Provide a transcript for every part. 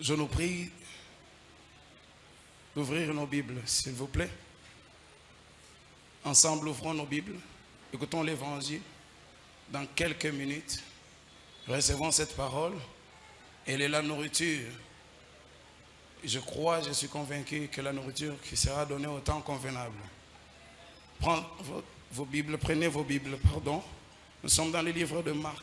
Je nous prie d'ouvrir nos Bibles, s'il vous plaît. Ensemble, ouvrons nos Bibles. Écoutons l'Évangile. Dans quelques minutes, recevons cette parole. Elle est la nourriture. Je crois, je suis convaincu que la nourriture qui sera donnée au temps convenable. Prenez vos Bibles, prenez vos Bibles, pardon. Nous sommes dans le livre de Marc.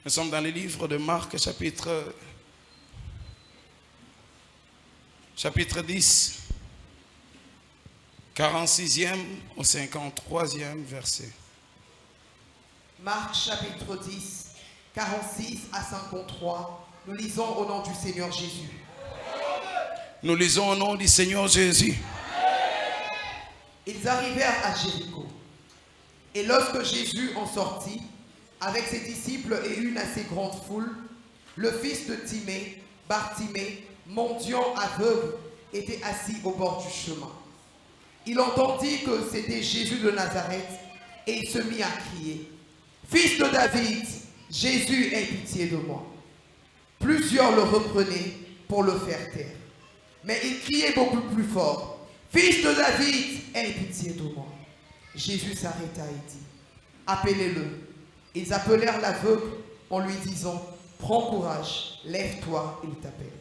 Nous sommes dans le livre de Marc, chapitre 10, 46e au 53e verset. Marc chapitre 10, 46 à 53. Nous lisons au nom du Seigneur Jésus. Nous lisons au nom du Seigneur Jésus. Ils arrivèrent à Jéricho. Et lorsque Jésus en sortit, avec ses disciples et une assez grande foule, le fils de Timée, Bartimée, mendiant aveugle, était assis au bord du chemin. Il entendit que c'était Jésus de Nazareth et il se mit à crier: « Fils de David, Jésus, aie pitié de moi. » Plusieurs le reprenaient pour le faire taire. Mais il criait beaucoup plus fort: « Fils de David, aie pitié de moi. » Jésus s'arrêta et dit: « Appelez-le. » Ils appelèrent l'aveugle en lui disant: « Prends courage, lève-toi, il t'appelle. »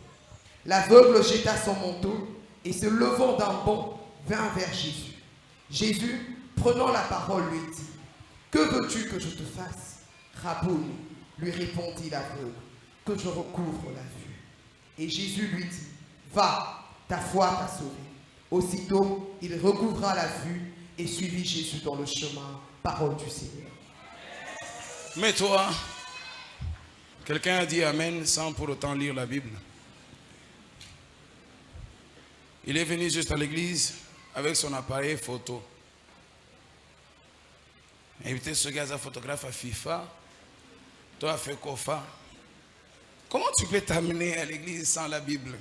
L'aveugle jeta son manteau et se levant d'un bond, vint vers Jésus. Jésus, prenant la parole, lui dit: « Que veux-tu que je te fasse? » « Rabouni, lui répondit l'aveugle, « que je recouvre la vue. » Et Jésus lui dit: « Va, ta foi t'a sauvé. » Aussitôt, il recouvra la vue et suivit Jésus dans le chemin. Parole du Seigneur. Mais toi, quelqu'un a dit Amen sans pour autant lire la Bible. Il est venu juste à l'église avec son appareil photo. Invité ce gars à photographe à FIFA. Toi, à fait Kofa. Comment tu peux t'amener à l'église sans la Bible?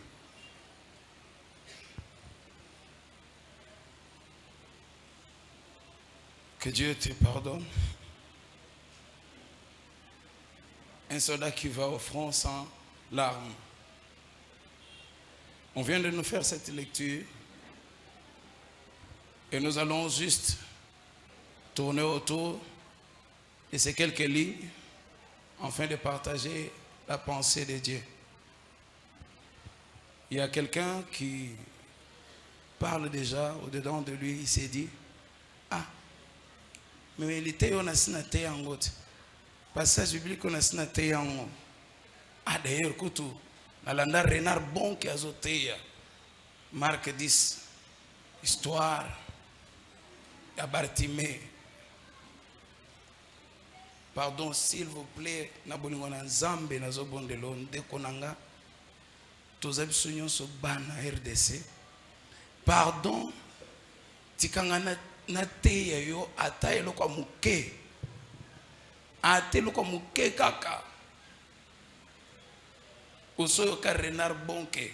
Que Dieu te pardonne. Un soldat qui va au front sans larmes. On vient de nous faire cette lecture et nous allons juste tourner autour de ces quelques lignes afin de partager la pensée de Dieu. Il y a quelqu'un qui parle déjà au-dedans de lui, il s'est dit: ah, mais il était on a signaté en route. Passage biblique on a signaté en route. Ah, d'ailleurs, écoute, Nalanda Renard Bon qui a zoté Marc 10, histoire à Bartimée. Pardon, s'il vous plaît, nabolingo na Nzambe na zobondelo ndeko nanga tozabi sonyo so bana RDC. Pardon, tikanga na teya yo ata eloko muke. Ate eloko muke kaka. Osoyo ka Renard Bonke.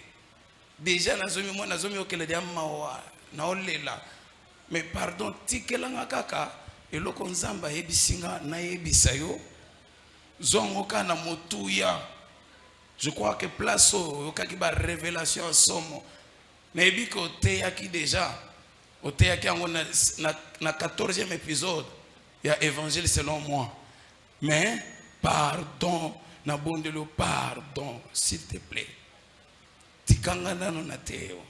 Déjà nazomi okele dia mawa na olela. Mais pardon, tikelanga kaka. Eloko Nzamba yebisinga na yebisa yo zongo kana motuya. Je crois que place au kaki ba révélation somo na yebika oteya ki déjà oteya ki yango na 14e épisode ya évangile selon moi. Mais pardon na bondelo, pardon s'il te plaît, tikanga nano na teo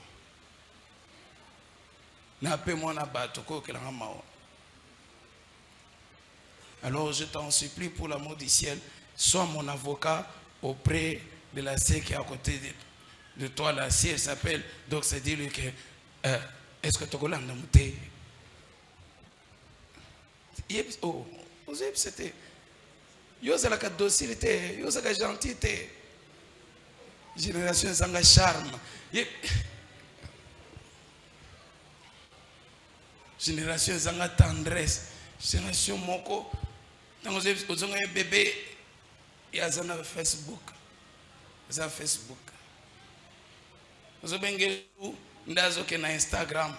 na pe mona bato ko kelanga mao. Alors je t'en supplie pour l'amour du ciel, sois mon avocat auprès de la sœur qui est à côté de toi. La sœur s'appelle, donc c'est dire que est-ce que tu as un amour? Oh, vous avez c'était. Yo c'est la docilité, yo c'est la gentillité. Génération sans la charme. Génération sans la tendresse. Génération moko. Quand vous avez un bébé, il y a un Facebook. Vous avez Facebook. Vous avez un Instagram.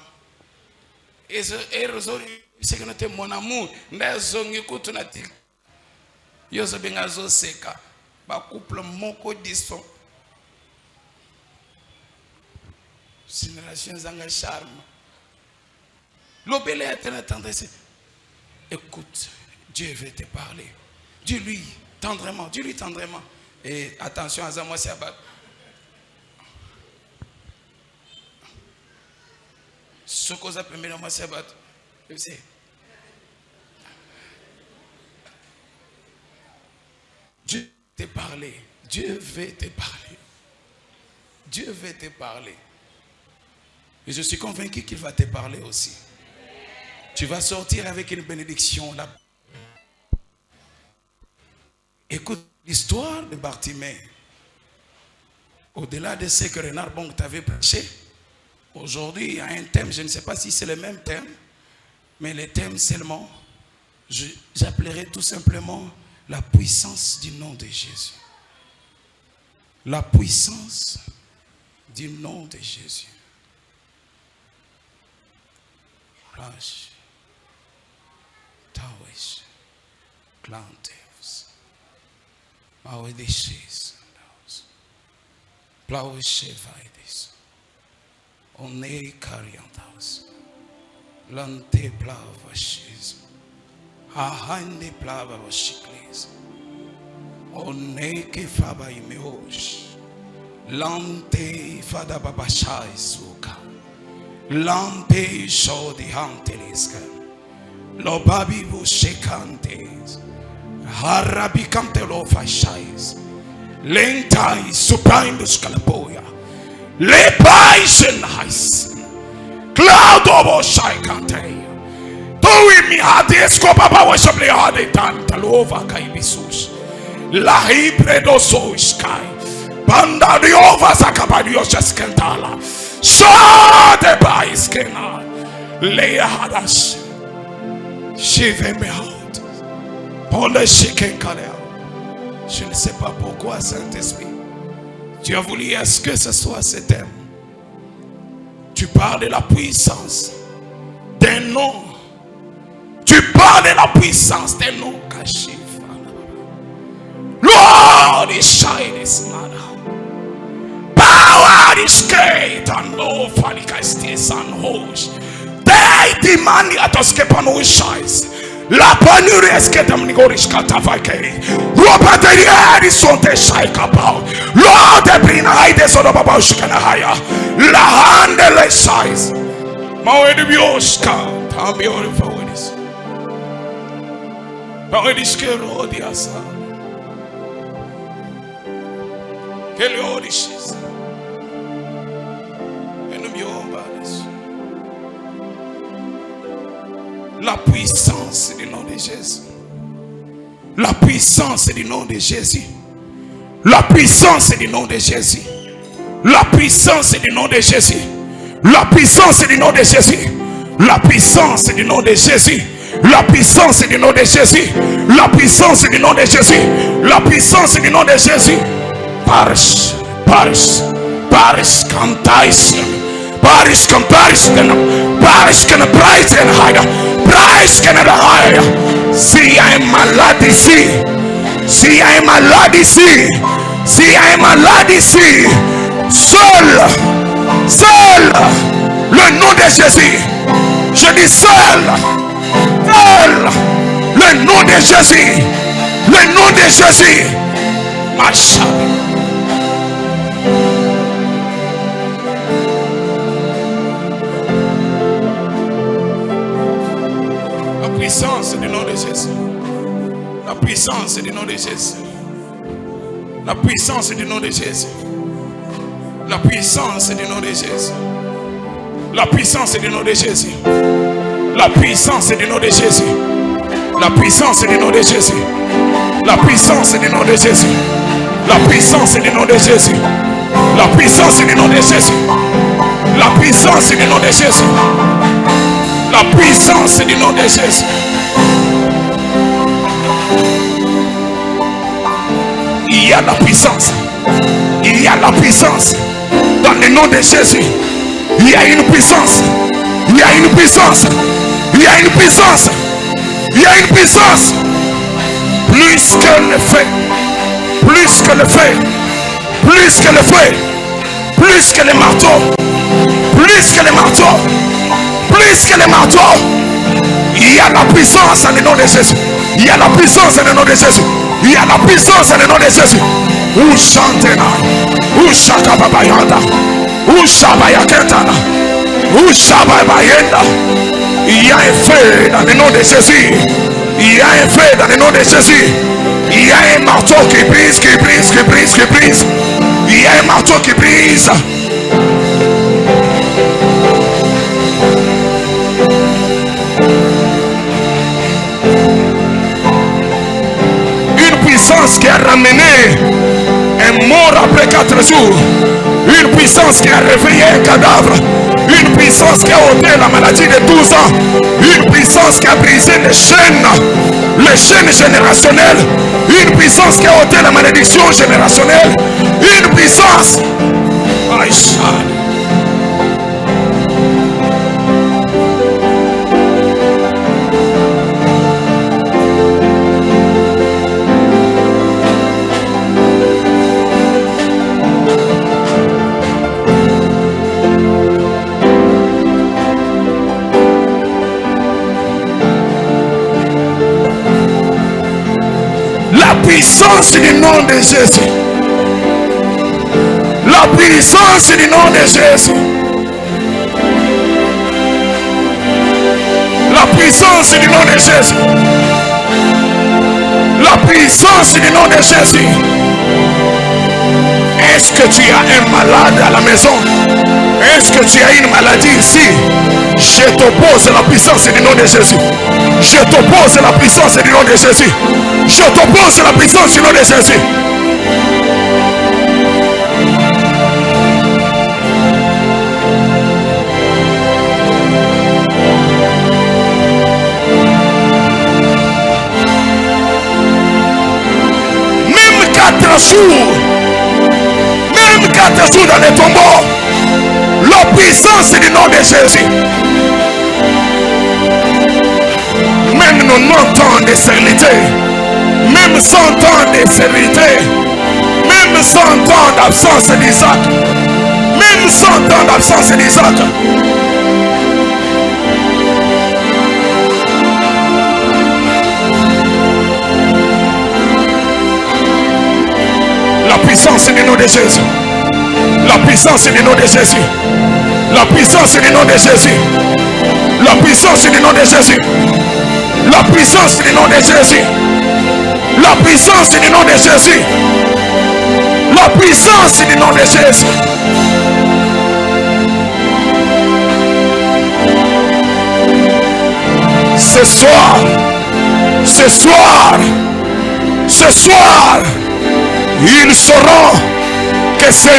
Et c'est que mon amour. Yozo bengazo seka. Ba couple moko disson. Génération zanga charme. L'obélé est en tendresse. Écoute, Dieu veut te parler. Dis-lui tendrement, dis-lui tendrement. Et attention à ça, moi c'est abat. Ce qu'on a permis dans moi c'est abat. Je sais. Dieu te parler. Dieu veut te parler. Dieu veut te parler. Et je suis convaincu qu'il va te parler aussi. Tu vas sortir avec une bénédiction là. Écoute l'histoire de Bartimée. Au-delà de ce que Renard Bonk t'avait prêché, aujourd'hui il y a un thème, je ne sais pas si c'est le même thème, mais le thème seulement, j'appellerai tout simplement la puissance du nom de Jésus. La puissance du nom de Jésus. Rash, Tawish, Clanteus, Mawedishis, Plauchevaidis, One Cariantaus, Lante Plavashis, Ahande Plavashiklis, One Kefaba Imeosh, Lante Fadababashai Suka. Lampe shodi hanteliska, lobabi bushekantes, harabikante lo fashais, lentai supaindus kalapoya, lepaisen hais, cloud obo shaikante, toimi hades kopapa wasable hade tantalova kaibisus, la hibredo so sky, banda diova sakabadios skentala. Shade baiskena leia hadas shive me out pour le chicken kalea. Je ne sais pas pourquoi, Saint-Esprit, tu as voulu est-ce que ce soit ce thème. Tu parles de la puissance d'un nom. Tu parles de la puissance d'un nom caché. Lord is shining this man. Power is great and no falicastis and host. They demand at us keep on shines. La panure escape them nigorish katavake. Ropateria is on the shike about. Lord, they bring hide so the baba shikana higher. La handle size. Mawedi bioska. Tam beautiful with this. Mawedi skero diasa. Quelle odishes. La puissance du nom de Jésus. La puissance du nom de Jésus. La puissance du nom de Jésus. La puissance du nom de Jésus. La puissance du nom de Jésus. La puissance du nom de Jésus. La puissance du nom de Jésus. La puissance du nom de Jésus. La puissance du nom de Jésus. Parish, parish, parish, cantais. Parish comparison, Parish can price and higher, price can higher. See, I am a lady, see, I am a lady, see, I am a lady, seul, seul, le nom de Jésus. Je dis seul, seul, le nom de Jésus, le nom de Jésus. Marche. La puissance du nom de Jésus. La puissance du nom de Jésus. La puissance du nom de Jésus. La puissance du nom de Jésus. La puissance du nom de Jésus. La puissance du nom de Jésus. La puissance du nom de Jésus. La puissance du nom de Jésus. La puissance du nom de Jésus. La puissance du nom de Jésus. La puissance du nom de Jésus. La puissance du nom de Jésus. Il y a la puissance. Il y a la puissance. Dans le nom de Jésus. Il y a une puissance. Il y a une puissance. Il y a une puissance. Il y a une puissance. Plus que le feu, plus que le feu, plus que le feu, plus que les marteaux, plus que les marteaux, plus que les marteaux. Il y a la puissance dans le nom de Jésus. Il y a la puissance dans le nom de Jésus. Il y a la puissance dans le nom de Jésus. Où chantena, où chakababayanda, où shabayaketana, où shababayenda. Il y a un feu dans le nom de Jésus. Il y a un feu dans le nom de Jésus. Il y a un marteau qui brise, qui brise, qui brise, qui brise. Il y a un marteau qui brise. Une puissance qui a ramené un mort après 4 jours. Une puissance qui a réveillé un cadavre. Une puissance qui a ôté la maladie de 12 ans. Une puissance qui a brisé les chaînes générationnelles. Une puissance qui a ôté la malédiction générationnelle. Une puissance. La puissance du nom de Jésus. La puissance du nom de Jésus. La puissance du nom de Jésus. La puissance du nom de Jésus. Est-ce que tu as un malade à la maison? Est-ce que tu as une maladie ici? Je t'oppose la puissance du nom de Jésus. Je t'oppose la puissance du nom de Jésus. Je t'oppose la puissance du nom de Jésus. Même 4 jours. Même 4 jours dans les tombeaux. La puissance du nom de Jésus. Même 90 ans de stérilité, même 100 ans de stérilité, même 100 ans d'absence d'Isaac, même 100 ans d'absence d'Isaac. La puissance du nom de Jésus. La puissance du nom de Jésus. La puissance du nom de Jésus. La puissance du nom de Jésus. La puissance du nom de Jésus. La puissance du nom de Jésus. La puissance du nom de Jésus. Ce soir, ce soir, ce soir, ils sauront que ce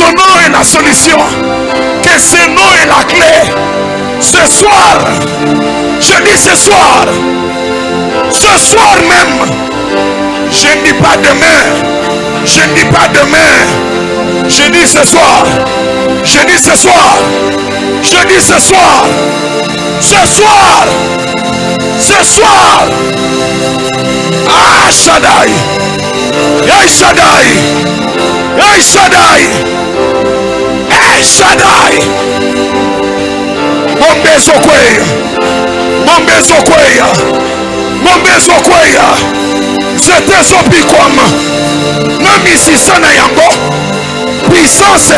nom est la solution, que ce nom est la clé. Ce soir, je dis ce soir même, je ne dis pas demain, je ne dis pas demain, je dis ce soir, je dis ce soir, je dis ce soir, ce soir, ce soir. Ah Shaddai, hey Shaddai, hey Shaddai, hey Shaddai. Mombezo kweya, mombezo kweya, mombezo kweya. C'était son piquam. Même ici sana yango. Puissance,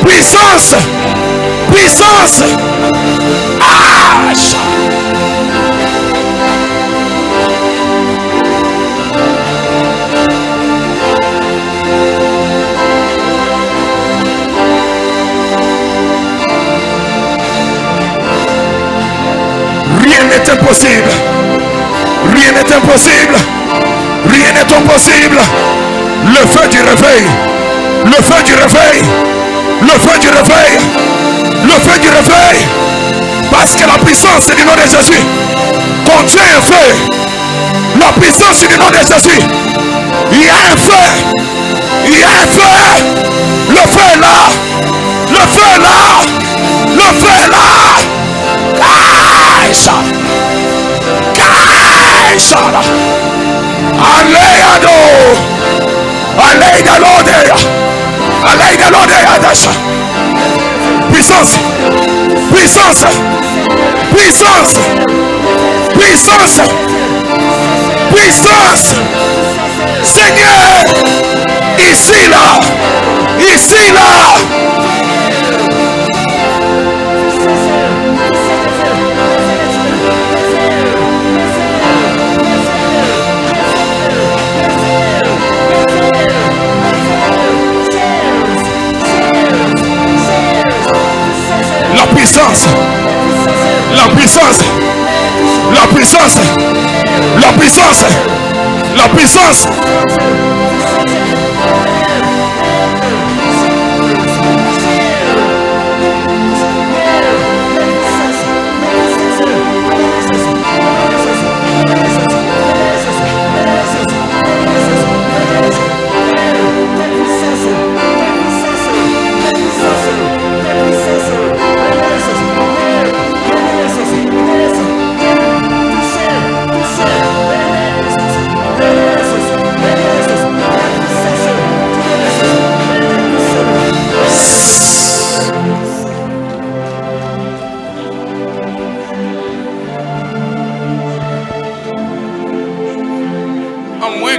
puissance, puissance. Ah. Rien n'est impossible. Rien n'est impossible. Rien n'est impossible. Le feu du réveil. Le feu du réveil. Le feu du réveil. Le feu du réveil. Parce que la puissance du nom de Jésus contient un feu. La puissance du nom de Jésus. Il y a un feu. Il y a un feu. Le feu est là. Le feu est là. Le feu est là. Kaisha. Kaisha. Shala. Aleado. Aleida Lodea. Aleida Lodea Dasha. Puissance. Puissance. Puissance. Puissance. Puissance. Seigneur. Ici là. Ici là. La puissance, la puissance, la puissance, la puissance, la puissance.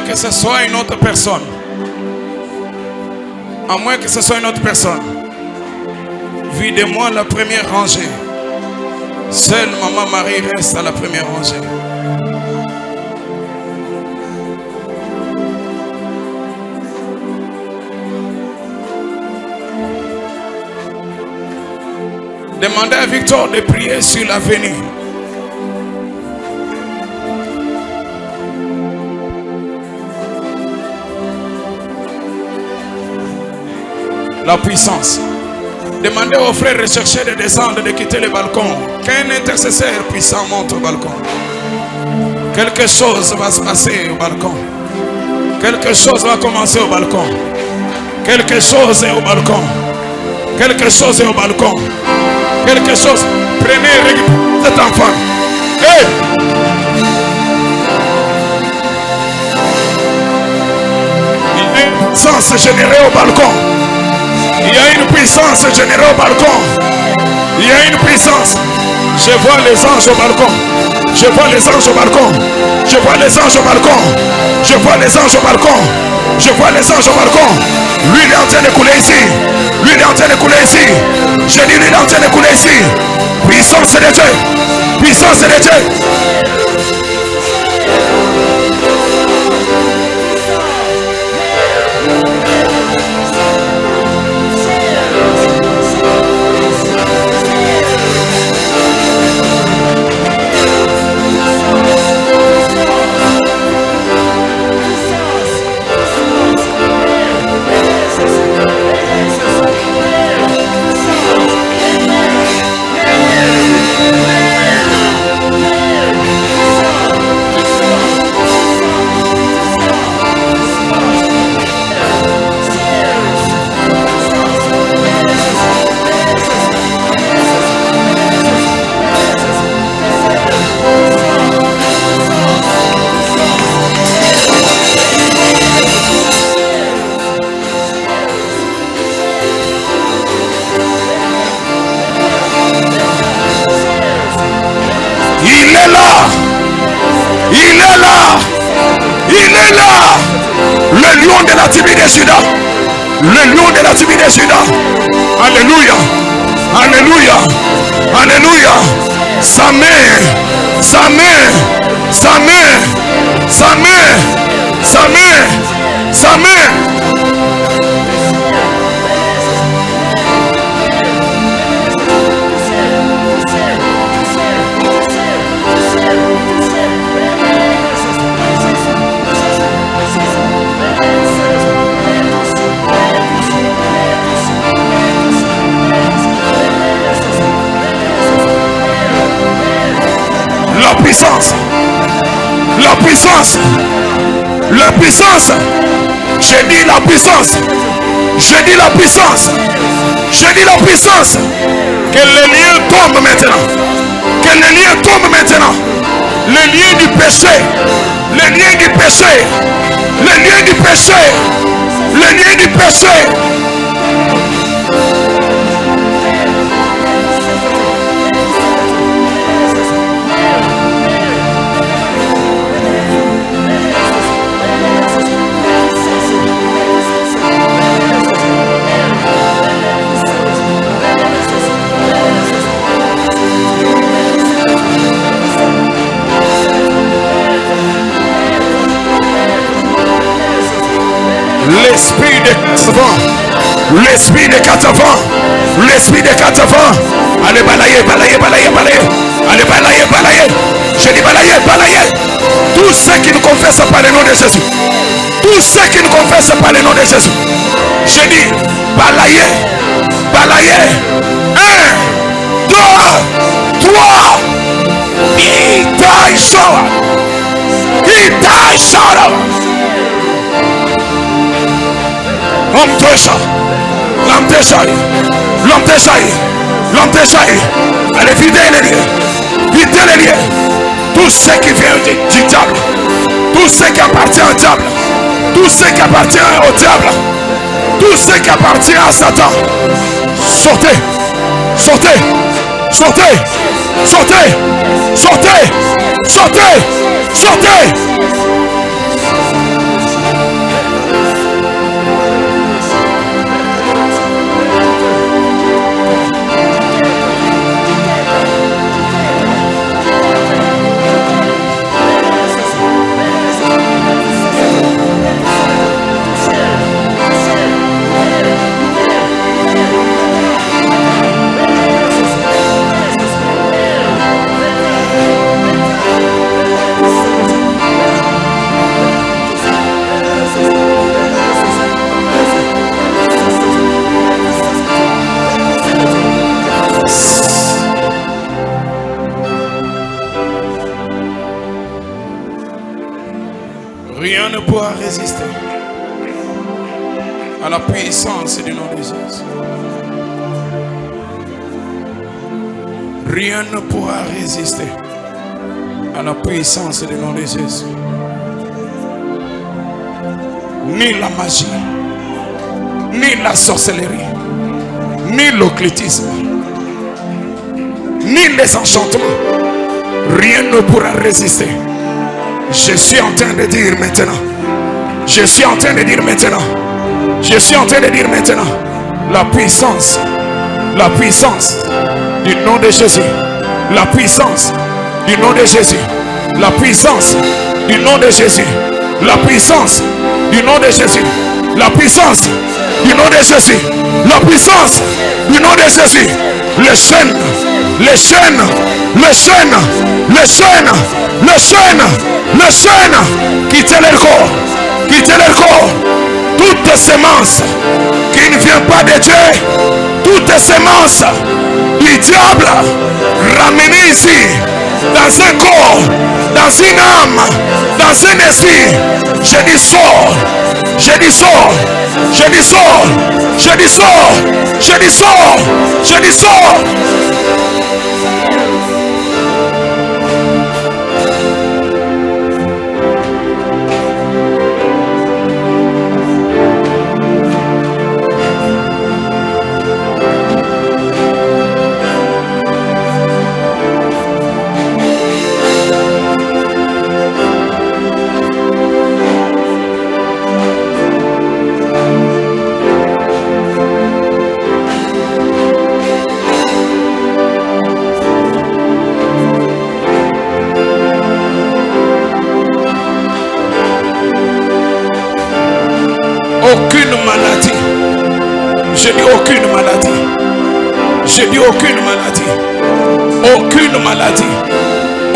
Que ce soit une autre personne, à moins que ce soit une autre personne, videz-moi la première rangée. Seule Maman Marie reste à la première rangée. Demandez à Victor de prier sur l'avenir. La puissance. Demandez aux frères recherchés de descendre, de quitter le balcon. Qu'un intercesseur puissant monte au balcon. Quelque chose va se passer au balcon. Quelque chose va commencer au balcon. Quelque chose est au balcon. Quelque chose est au balcon. Quelque chose. Prenez cet enfant. Hey! Il y a une puissance générée au balcon. Il y a une puissance générée au balcon. Il y a une puissance. Je vois les anges au balcon. Je vois les anges au balcon. Je vois les anges au balcon. Je vois les anges au balcon. Je vois les anges au balcon. L'huile est en train de couler ici. L'huile est en train de couler ici. Je dis l'huile est en train de couler ici. Puissance de Dieu. Puissance de Dieu. Le lion de la tribu de Juda. Le lion de la tribu de Juda. Alléluia. Alléluia. Alléluia. Sa main. Sa main. Sa main. Sa main. Sa main. Sa main. La puissance. La puissance. La puissance. J'ai dit la puissance. Je dis la puissance. Je dis la puissance. Que les liens tombent maintenant. Que les liens tombent maintenant. Les liens du péché. les liens du péché, les liens du péché, les liens du péché. L'esprit des 4 vents, l'esprit des 4 vents, l'esprit des 4 vents. Allez balayer, balayer, balayer, balayer. Allez balayer, balayer. Je dis balayer, balayer. Tous ceux qui nous confessent par le nom de Jésus. Tous ceux qui nous confessent par le nom de Jésus. Je dis balayer, balayer. 1, 2, 3. Itaïsora. Itaïsora. L'homme déchaîné. Allez, videz les liens. Videz les liens. Tout ce qui vient du diable. Tout ce qui appartient au diable. Tout ce qui appartient au diable. Tout ce qui appartient à Satan. Sortez. Sortez. Sortez. Sortez. Sortez. Sortez. Sortez. Rien ne pourra résister à la puissance du nom de Jésus. Rien ne pourra résister à la puissance du nom de Jésus. Ni la magie, ni la sorcellerie, ni l'occultisme, ni les enchantements. Rien ne pourra résister. Je suis en train de dire maintenant. Je suis en train de dire maintenant. Je suis en train de dire maintenant. La puissance du nom de Jésus. La puissance du nom de Jésus. La puissance du nom de Jésus. La puissance du nom de Jésus. La puissance du nom de Jésus. La puissance du nom de Jésus. Les chaînes, les chaînes, les chaînes, les chaînes, les chaînes, les chaînes. Quittez leur corps. Quittez leur corps. Toute semence qui ne vient pas de Dieu, toute semence du diable, ramenez ici, dans un corps, dans une âme, dans un esprit. Je dis sort, je dis sort, je dis sort, je dis sort, je dis sort, je dis sort. Aucune maladie. Je dis aucune maladie. Je dis aucune maladie. Aucune maladie.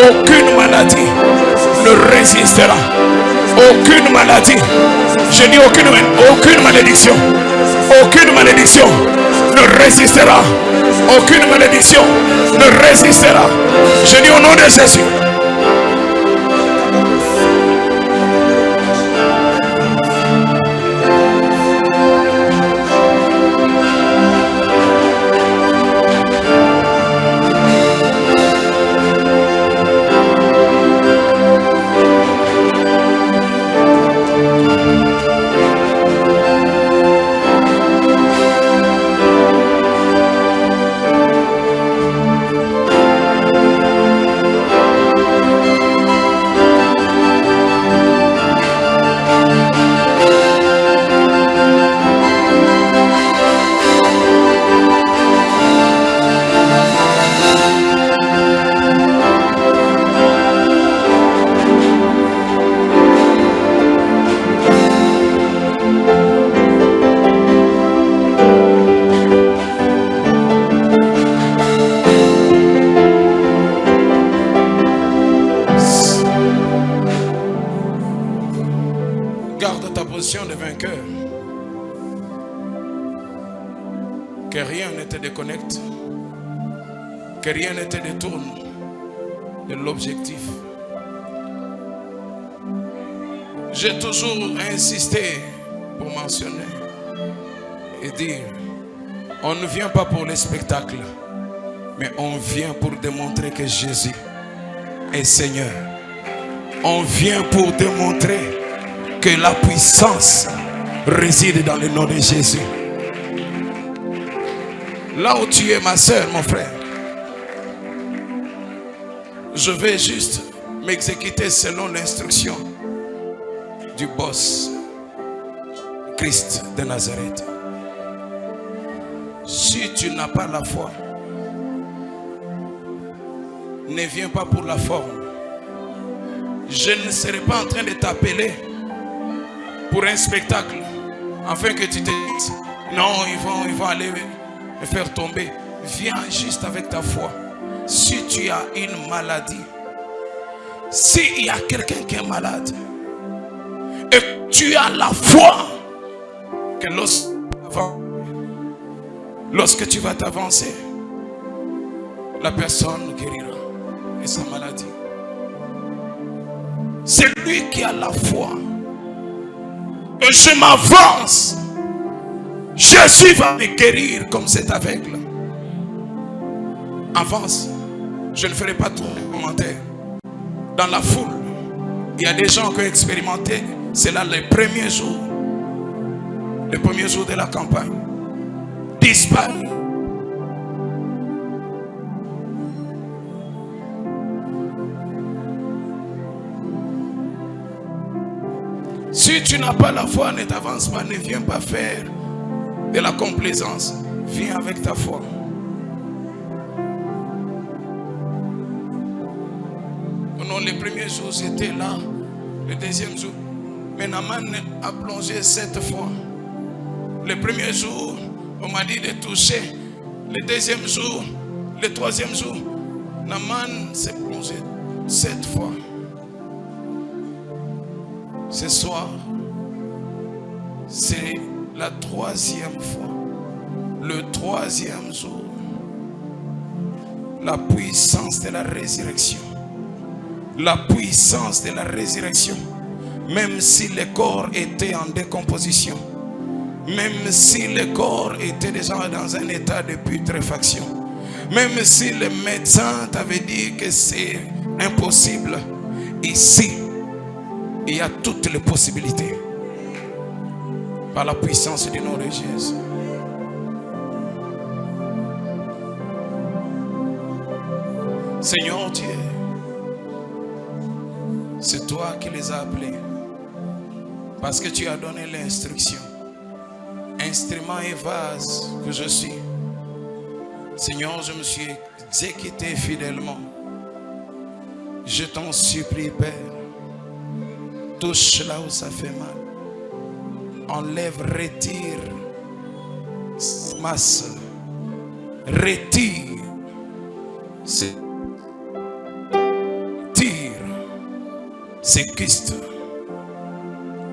Aucune maladie ne résistera. Aucune maladie. Je dis aucune malédiction. Aucune malédiction ne résistera. Aucune malédiction ne résistera. Je dis au nom de Jésus. Garde ta position de vainqueur. Que rien ne te déconnecte. Que rien ne te détourne de l'objectif. J'ai toujours insisté pour mentionner et dire, on ne vient pas pour les spectacles, mais on vient pour démontrer que Jésus est Seigneur. On vient pour démontrer que la puissance réside dans le nom de Jésus. Là où tu es, ma soeur, mon frère, je vais juste m'exécuter selon l'instruction du boss, Christ de Nazareth. Si tu n'as pas la foi, ne viens pas pour la forme. Je ne serai pas en train de t'appeler pour un spectacle, afin que tu te dises, non, ils vont aller me faire tomber. Viens juste avec ta foi. Si tu as une maladie, s'il y a quelqu'un qui est malade, et tu as la foi que lorsque tu vas t'avancer, la personne guérira de sa maladie. C'est lui qui a la foi. Et je m'avance. Jésus va me guérir comme cet aveugle. Avance. Je ne ferai pas trop de commentaires. Dans la foule, il y a des gens qui ont expérimenté. C'est là les premiers jours. Les premiers jours de la campagne. Disparu. Si tu n'as pas la foi, ne t'avance pas, ne viens pas faire de la complaisance. Viens avec ta foi. Non, les premiers jours, c'était là. Le deuxième jour, mais Naaman a plongé 7 fois. Le premier jour, on m'a dit de toucher. Le deuxième jour, le troisième jour, Naaman s'est plongé 7 fois. Ce soir, c'est la 3e fois. Le 3e jour. La puissance de la résurrection. La puissance de la résurrection. Même si le corps était en décomposition. Même si le corps était déjà dans un état de putréfaction. Même si le médecin t'avait dit que c'est impossible. Ici, il y a toutes les possibilités. Par la puissance du nom de Jésus. Seigneur Dieu, c'est toi qui les as appelés. Parce que tu as donné l'instruction. Instrument et vase que je suis. Seigneur, je me suis exécuté fidèlement. Je t'en supplie, Père. Touche là où ça fait mal. Enlève, retire masse. Retire. Retire. C'est Christ.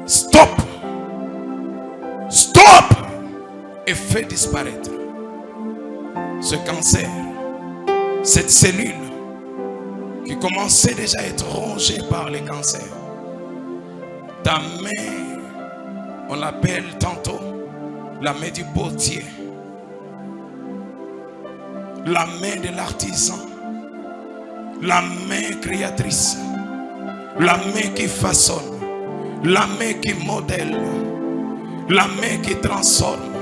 Stop. Stop. Et fais disparaître ce cancer. Cette cellule qui commençait déjà à être rongée par les cancers. Ta main, on l'appelle tantôt la main du potier, la main de l'artisan, la main créatrice, la main qui façonne, la main qui modèle, la main qui transforme.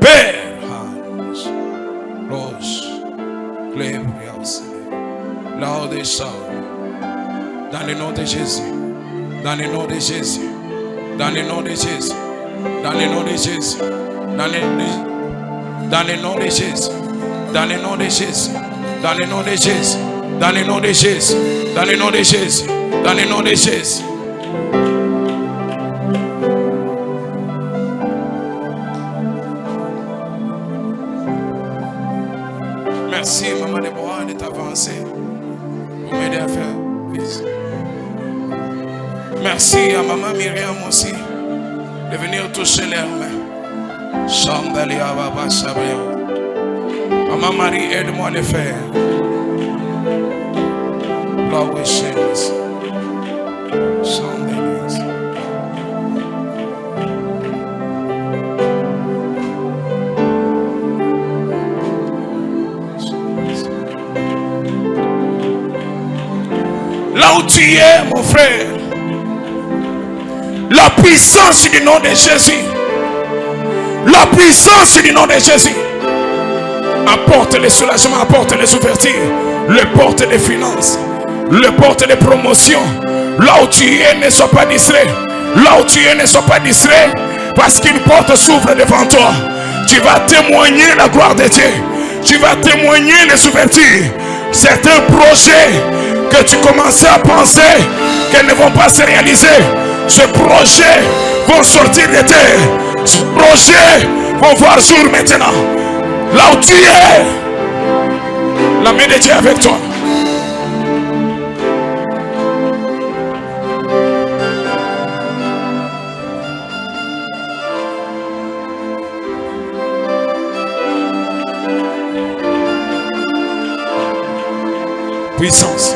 Père, Roche, Clébrias, là des chars, dans le nom de Jésus. Dans le nom de Jésus. Dans le nom de Jésus. Dans le nom de Jésus. Dans le nom de Jésus. Dans le nom de Jésus. Dans le nom de Jésus. Dans le nom de Jésus. Dans le nom de Jésus. Dans le nom de Jésus. Merci, Maman Déborah, de t'avancer pour m'aider à faire. Merci à maman Myriam aussi de venir toucher leurs mains. Chandalia Baba Sabio. Maman Marie, aide-moi à le faire. Lord, we share this. Chandalis. Là où tu es, mon frère, la puissance du nom de Jésus, la puissance du nom de Jésus apporte le soulagement, apporte les ouvertures, le porte des finances, le porte des promotions. Là où tu es, ne sois pas distrait. Là où tu es, ne sois pas distrait, parce qu'une porte s'ouvre devant toi. Tu vas témoigner la gloire de Dieu. Tu vas témoigner les ouvertures. Certains projets que tu commençais à penser qu'elles ne vont pas se réaliser, ce projet vont sortir de terre. Ce projet vont voir jour maintenant. Là où tu es, la main de Dieu est avec toi. Puissance,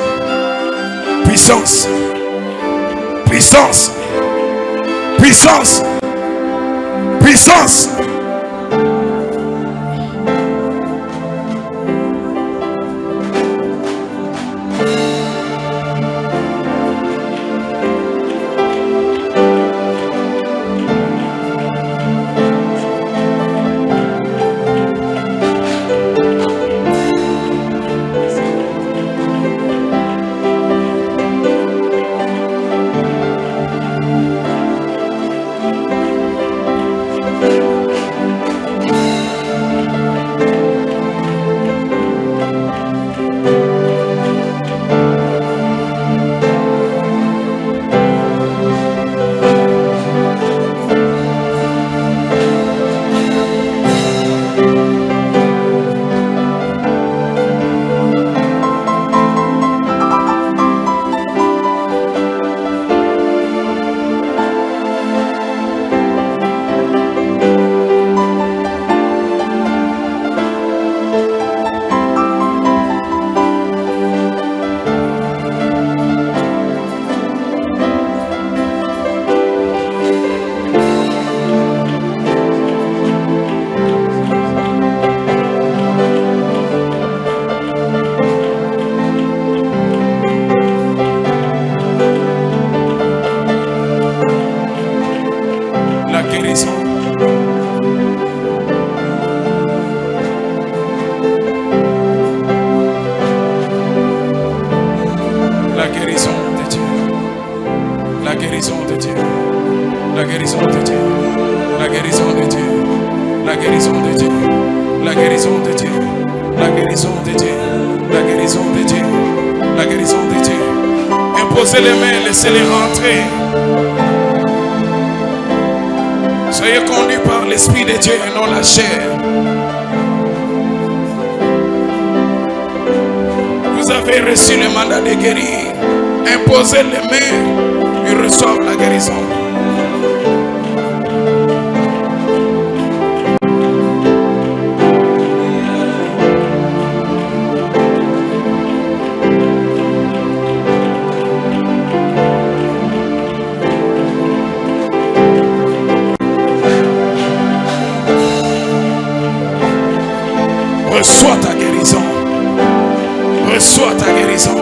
puissance, puissance, puissance, puissance. Imposez les mains, laissez-les rentrer. Soyez conduits par l'Esprit de Dieu et non la chair. Vous avez reçu le mandat de guérir. Imposez les mains, ils reçoivent la guérison. Reçois ta guérison. Reçois ta guérison.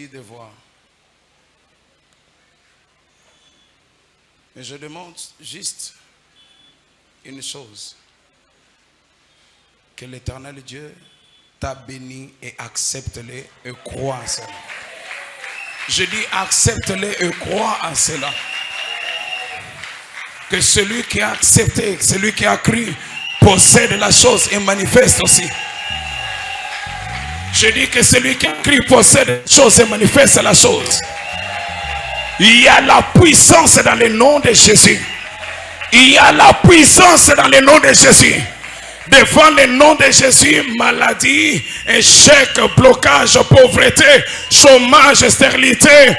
choisi de voir. Et je demande juste une chose. Que l'Éternel Dieu t'a béni et accepte-les et crois en cela. Je dis accepte-les et crois en cela. Que celui qui a accepté, celui qui a cru, possède la chose et manifeste aussi. Je dis que celui qui a cru possède la chose et manifeste la chose. Il y a la puissance dans le nom de Jésus. Il y a la puissance dans le nom de Jésus. Devant le nom de Jésus, maladie, échec, blocage, pauvreté, chômage, stérilité,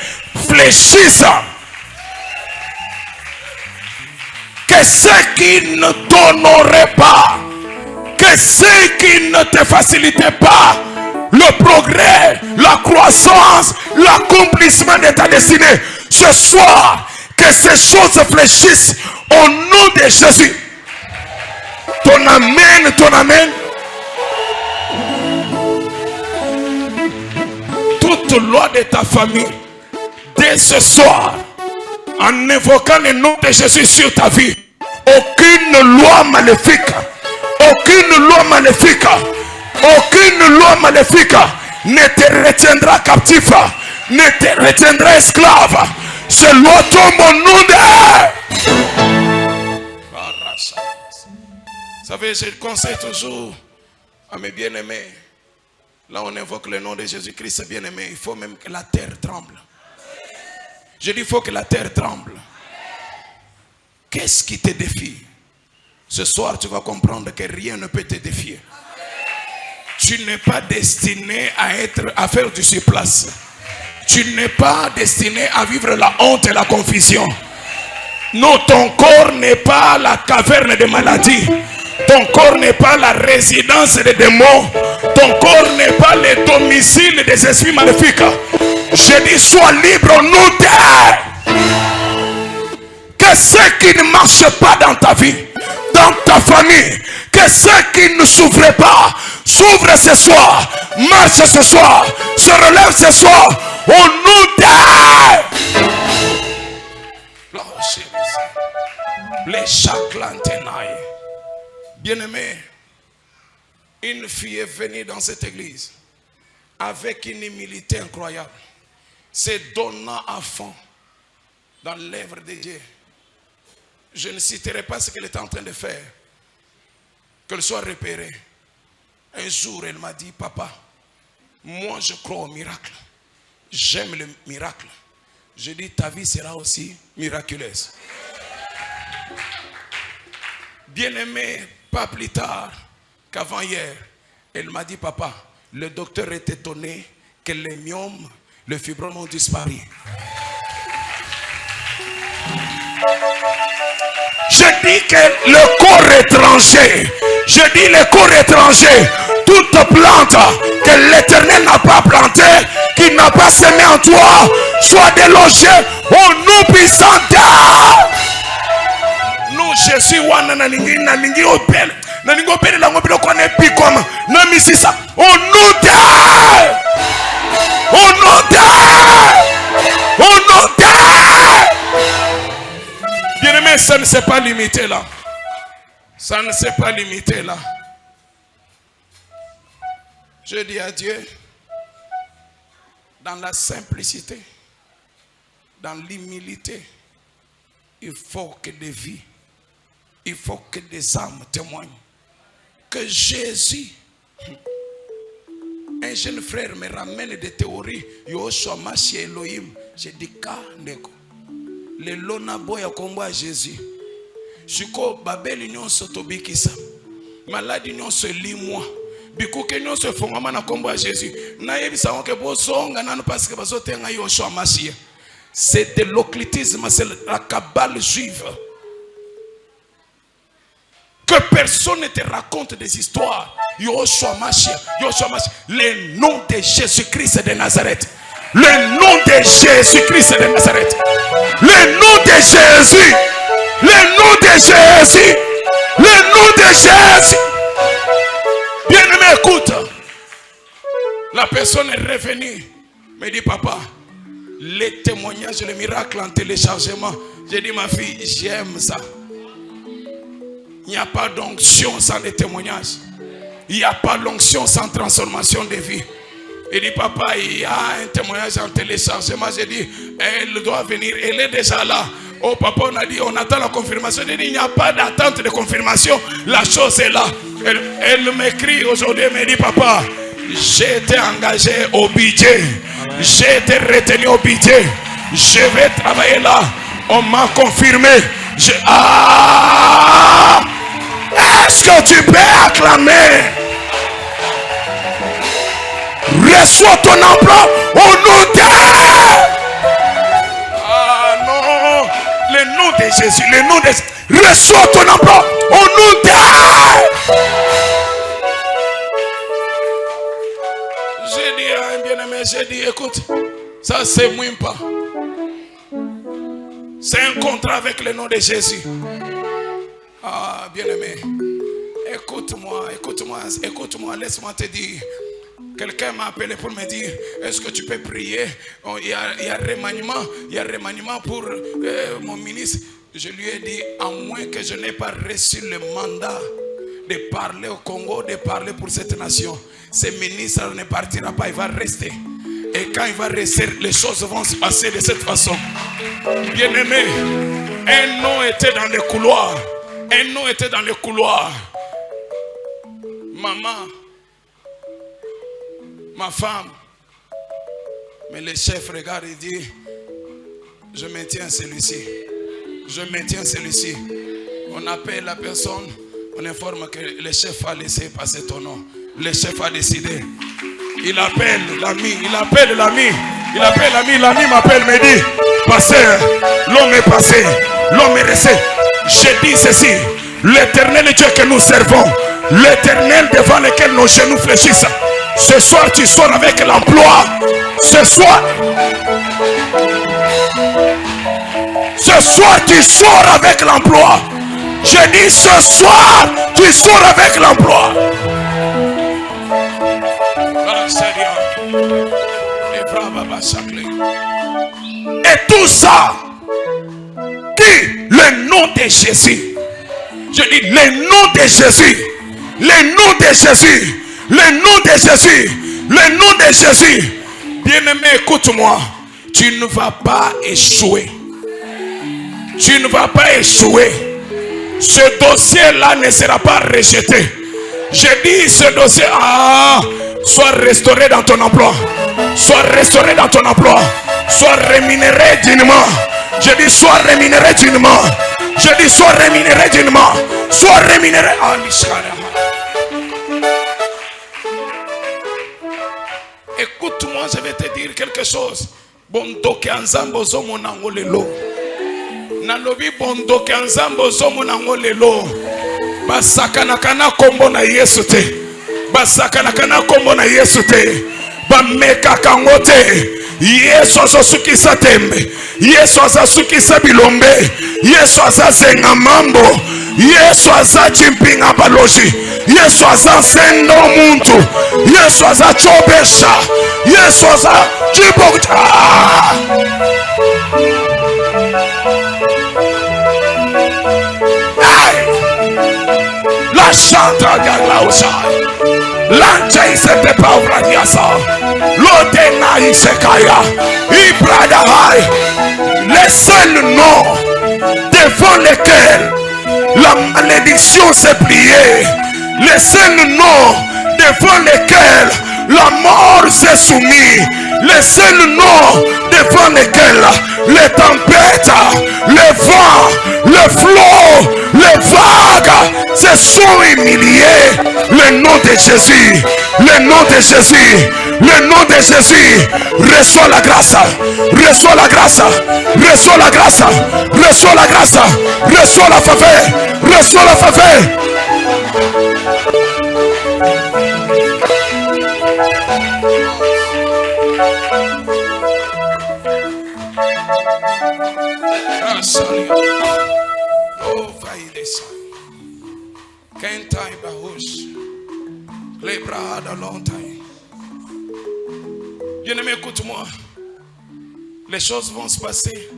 fléchissent. Que ceux qui ne t'honoraient pas, que ceux qui ne te facilitaient pas le progrès, la croissance, l'accomplissement de ta destinée, ce soir, que ces choses fléchissent au nom de Jésus. Ton amen, ton amen. Toute loi de ta famille, dès ce soir, en invoquant le nom de Jésus sur ta vie, aucune loi maléfique, aucune loi maléfique, aucune loi maléfique ne te retiendra captif, ne te retiendra esclave. Ce loi tombe au nom de... Vous savez, je conseille toujours à mes bien-aimés. Là, on invoque le nom de Jésus-Christ, bien-aimé. Il faut même que la terre tremble. Je dis, il faut que la terre tremble. Qu'est-ce qui te défie? Ce soir, tu vas comprendre que rien ne peut te défier. Tu n'es pas destiné à faire du surplace. Tu n'es pas destiné à vivre la honte et la confusion. Non, ton corps n'est pas la caverne des maladies. Ton corps n'est pas la résidence des démons. Ton corps n'est pas le domicile des esprits maléfiques. Je dis, sois libre au nom de... Que ceux qui ne marchent pas dans ta vie, dans ta famille, que ceux qui ne s'ouvrent pas, s'ouvrent ce soir, marchent ce soir, se relèvent ce soir, au nom de... Les chaclantenailles. Bien-aimé, une fille est venue dans cette église avec une humilité incroyable, se donnant à fond dans l'œuvre de Dieu. Je ne citerai pas ce qu'elle était en train de faire, qu'elle soit repérée. Un jour, elle m'a dit, papa, moi je crois au miracle. J'aime le miracle. Je dis, ta vie sera aussi miraculeuse. Bien-aimé, pas plus tard qu'avant hier, elle m'a dit, papa, le docteur est étonné que les myomes, le fibrome ont disparu. Je dis que le corps étranger, je dis le corps étranger, toute plante que l'Éternel n'a pas plantée, qui n'a pas semé en toi, soit délogée au nom puissant de... Nous, je suis wana na ningi opel. Na ningi opel la ngobilo kwa nepi comme na misisa. Au nom de... Au nom de... Au nom de... Bien-aimé, ça ne s'est pas limité là. Ça ne s'est pas limité là. Je dis à Dieu, dans la simplicité, dans l'humilité, il faut que des vies, il faut que des âmes témoignent que Jésus, un jeune frère me ramène des théories, Yoshua Mashi Elohim. J'ai dit, Kandeko, le lona boya komba Jésus. Shiko babeli nyonso tobikisa, maladi nyonso limwa, bikuke nyonso fongama na komba Jésus. Na yebisa onke bozonga nanu parce que bazotenga Yoshua Mashi. C'est de l'occultisme, c'est la cabale juive. Que personne ne te raconte des histoires. Yoshua Mashiach, Yoshua Mashiach. Le nom de Jésus-Christ de Nazareth. Le nom de Jésus-Christ de Nazareth. Le nom de Jésus. Le nom de Jésus. Le nom de Jésus. Bien-aimé, écoute. La personne est revenue Me dit, papa, les témoignages, les miracles en téléchargement. J'ai dit, ma fille, j'aime ça. Il n'y a pas d'onction sans les témoignages. Il n'y a pas d'onction sans transformation de vie. Il dit, papa, il y a un témoignage en téléchargement. J'ai dit, elle doit venir, elle est déjà là. Oh papa, on a dit, on attend la confirmation. J'ai dit, il n'y a pas d'attente de confirmation. La chose est là. Elle m'écrit aujourd'hui, elle me dit, papa, j'ai été engagé au budget. J'ai été retenu au budget. Je vais travailler là. On m'a confirmé. Est-ce que tu peux acclamer? Reçois ton emploi au nom de... Ah non. Le nom de Jésus. Le nom de... Reçois ton emploi au nom de... J'ai dit à un bien-aimé, j'ai dit, écoute, ça c'est moins pas. C'est un contrat avec le nom de Jésus. Ah, bien-aimé, écoute-moi, laisse-moi te dire. Quelqu'un m'a appelé pour me dire, est-ce que tu peux prier? Il y a remaniement pour mon ministre. Je lui ai dit, à moins que je n'ai pas reçu le mandat de parler au Congo, de parler pour cette nation, ce ministre ne partira pas, il va rester. Et quand il va rester, les choses vont se passer de cette façon. Bien-aimé, un nom était dans les couloirs. Un nom était dans les couloirs. Maman, ma femme. Mais le chef regarde et dit, je maintiens celui-ci. Je maintiens celui-ci. On appelle la personne, on informe que le chef a laissé passer ton nom. Le chef a décidé. Il appelle l'ami, l'ami m'appelle, me dit, pasteur, l'homme est passé, l'homme est resté. Je dis ceci, l'éternel Dieu que nous servons, l'éternel devant lequel nos genoux fléchissent. Ce soir tu sors avec l'emploi. Ce soir tu sors avec l'emploi. Je dis ce soir tu sors avec l'emploi. Et tout ça qui le nom de Jésus. Je dis le nom de Jésus. Le nom de Jésus. Le nom de Jésus. Le nom de Jésus. Bien-aimé, écoute-moi. Tu ne vas pas échouer. Tu ne vas pas échouer. Ce dossier-là ne sera pas rejeté. Je dis ce dossier, sois restauré dans ton emploi. Sois restauré dans ton emploi. Sois rémunéré dignement. Je dis sois rémunéré dignement. Je dis sois rémunéré dignement. Sois rémunéré. Écoute-moi, je vais te dire quelque chose. Bondoke anzambo zomo nangolelo. Nalobi bondoke anzambo zomo nangolelo. Basakana kana kombo na Yesu te. Basakana kana kombo na Yesu te. Bameka kangote. Yesu azasukisa tembe. Yesu azasukisa bilombe. Yesu azazenga mambo. Yesu azachimpinga baloji. Yesu azasendo muntu. Yesu azachobesha. Yesu azachibokta. La chanta galausa. L'ange se prépare diasa. L'odena isekaya. Ibradahai. Les seuls noms devant lesquels la malédiction s'est pliée. Les seuls noms devant lesquels la mort s'est soumise. Les seuls noms devant lesquels les tempêtes, les vents, les flots, les vagues se sont humiliés. Le nom de Jésus, le nom de Jésus, le nom de Jésus. Reçois la grâce, reçois la grâce, reçois la grâce, reçois la grâce, reçois la faveur, reçois la faveur. Oh, vaidesa. Kentai bahush. Lebrahada long time. Bien-aimé, écoute-moi. Les choses vont se passer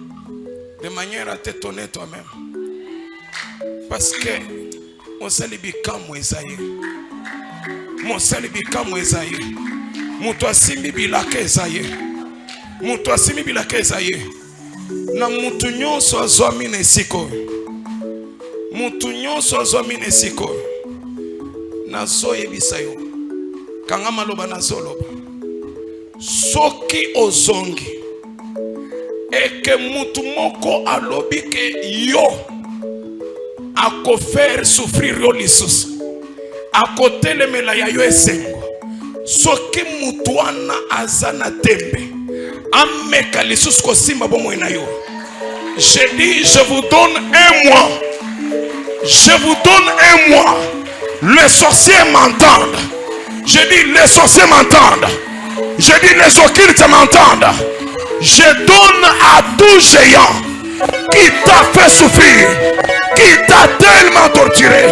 de manière à t'étonner toi-même. Parce que mon salibika mwezaye. Mon salibika mwezaye. Mutu asimi bilaka ezaye. Mutu asimi bilaka ezaye. Na mutu nyonso azwami na esiko. Mutu nyonso azwami na esiko. Nazoyebisa yo. Kanga maloba nazoloba. Soki ozongi. Eke mutu moko alobi ke yo ako faire souffrir yo lisusu akotelemela ya yo esengo soki mutu wana aza na tembe ameka lisusu kosimba bomoi na yo. Je dis, je vous donne un mois. Je vous donne un mois. Les sorciers m'entendent. Je dis, les sorciers m'entendent. Je dis, les occultes m'entendent. Je donne à tout géant qui t'a fait souffrir, qui t'a tellement torturé,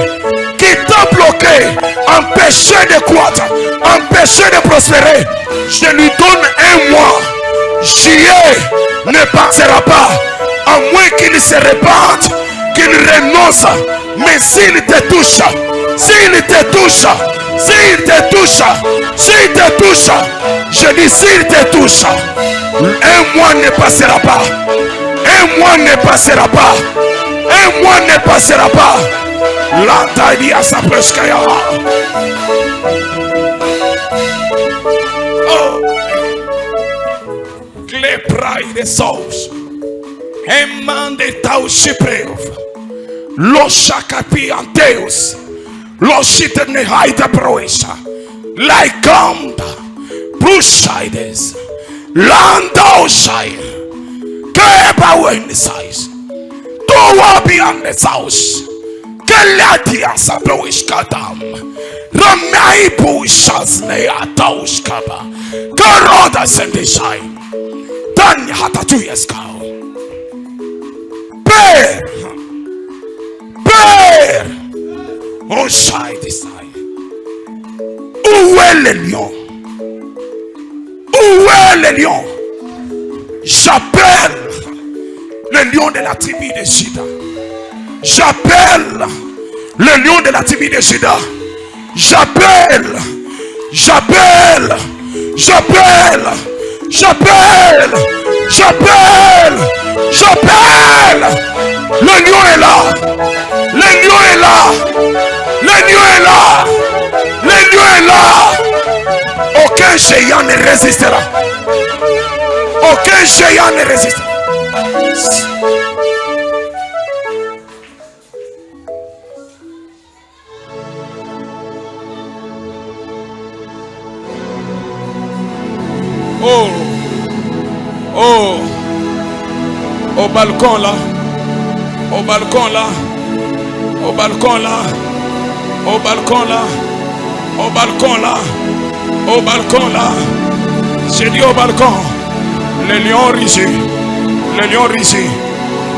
qui t'a bloqué, empêché de croître, empêché de prospérer. Je lui donne un mois. Juillet ne passera pas, à moins qu'il se répande, qu'il renonce. Mais s'il te touche, s'il te touche, s'il te touche, s'il te touche, je dis s'il te touche, un mois ne passera pas. Un mois ne passera pas. Un mois ne passera pas. L'Antaïdia s'approchera. Oh, clé praille de sauce. Un man de taushipreuve. Lo shakapi anteus. Lo shitene haida proesa. Laikamda. Brushaides. Lando shai. Keba when the size. Do wabi on the house. Galatia saproish kadam. Ramai pushas ne ataush kaba. Karoda sende shine. Tanya hatatu yeskao. Bear. Bear. On shine this side. Où est le lion? Où est le lion? J'appelle le lion de la tribu de Juda. J'appelle le lion de la tribu de Juda. J'appelle, j'appelle, j'appelle, j'appelle, j'appelle, j'appelle. Le lion est là. Le lion est là. Le lion est là. Le lion est là. Aucun géant ne résistera. Aucun géant ne résiste. Oh, oh, au balcon là, au balcon là, au balcon là, au balcon là, au balcon là, au balcon là. J'ai dit au balcon. Le lion rugit, le lion rugit,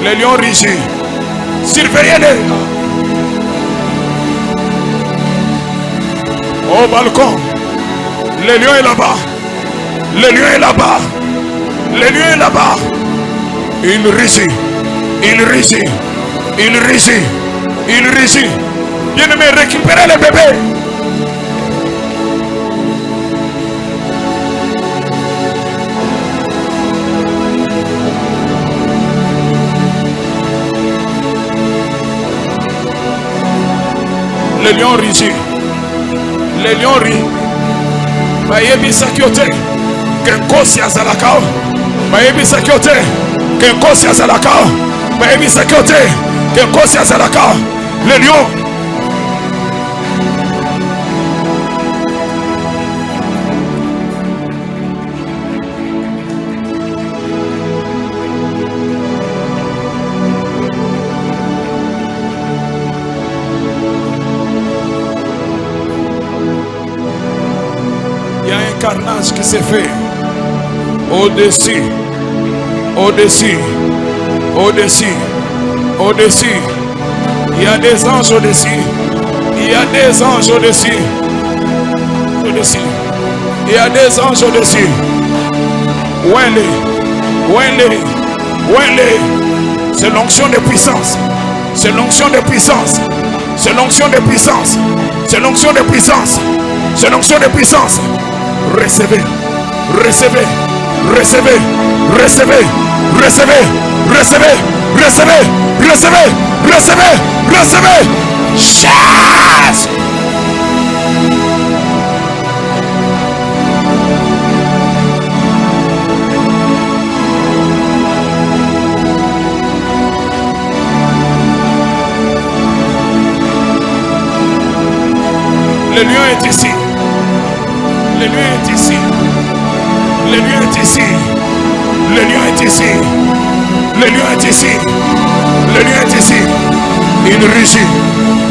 le lion rugit. Surveillez-les. Au balcon, le lion est là-bas, le lion est là-bas, le lion est là-bas. Il rugit, il rugit, il rugit, il rugit. Bien-aimé, récupérez le bébé. Le lion rugit. Le lion rit. Bayebi sakiote. Kenkosi azalakao. Bayebi sakiote. Kenkosi azalakao. Bayebi sakiote. Kenkosi azalakao. Le lion. Carnage qui s'est fait au-dessus, au-dessus, au-dessus, au-dessus. Il y a des anges au-dessus. Il y a des anges au-dessus. Au-dessus. Il y a des anges au-dessus. Où elle est? Où elle est? Où elle est? C'est l'onction de puissance. C'est l'onction de puissance. C'est l'onction de puissance. C'est l'onction de puissance. C'est l'onction de puissance. Recevez. Recevez. Recevez. Recevez. Recevez. Recevez. Recevez. Recevez. Recevez. Recevez. Chasse. Le lion est ici. Le lion est ici. Le lion est ici. Le lion est ici. Le lion est ici. Le lion est ici. Une régie.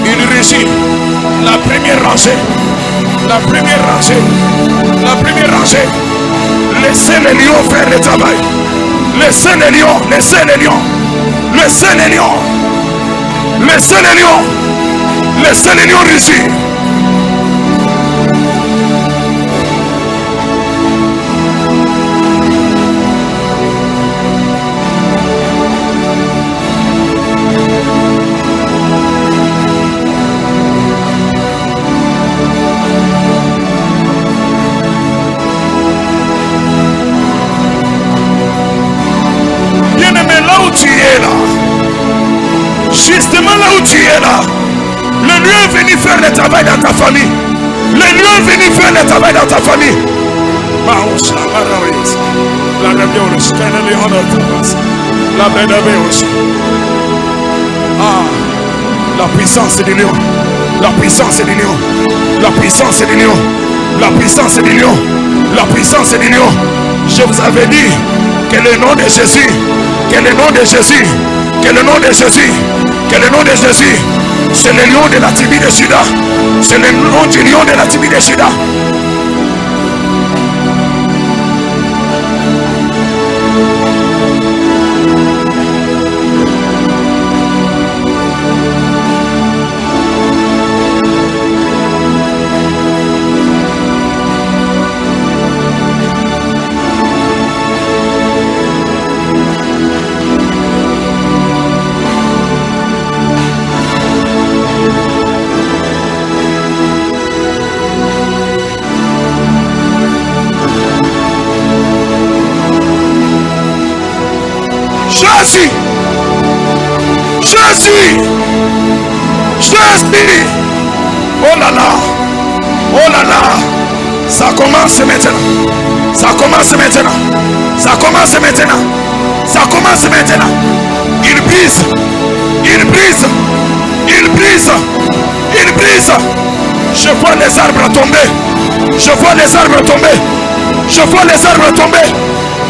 Une régie. La première rangée. La première rangée. La première rangée. Laissez les lions faire le travail. Laissez les lions. Laissez les lions. Laissez les lions. Laissez les lions. Laissez les lions rugir. Justement là où tu es là, le lieu est venu faire le travail dans ta famille. Le lieu est venu faire le travail dans ta famille. La puissance du lion. La puissance du lion. La puissance du lion. La puissance du lion. La puissance du lion. Je vous avais dit que le nom de Jésus, que le nom de Jésus, que le nom de Jésus, que le nom de Jésus, c'est le lion de la tribu de Juda. C'est le nom du lion de la tribu de Juda. Jésus, Jésus, Jésus. Oh là là, oh là là. Ça commence maintenant. Ça commence maintenant. Ça commence maintenant. Ça commence maintenant. Il brise, il brise, il brise, il brise. Je vois les arbres tomber. Je vois les arbres tomber. Je vois les arbres tomber.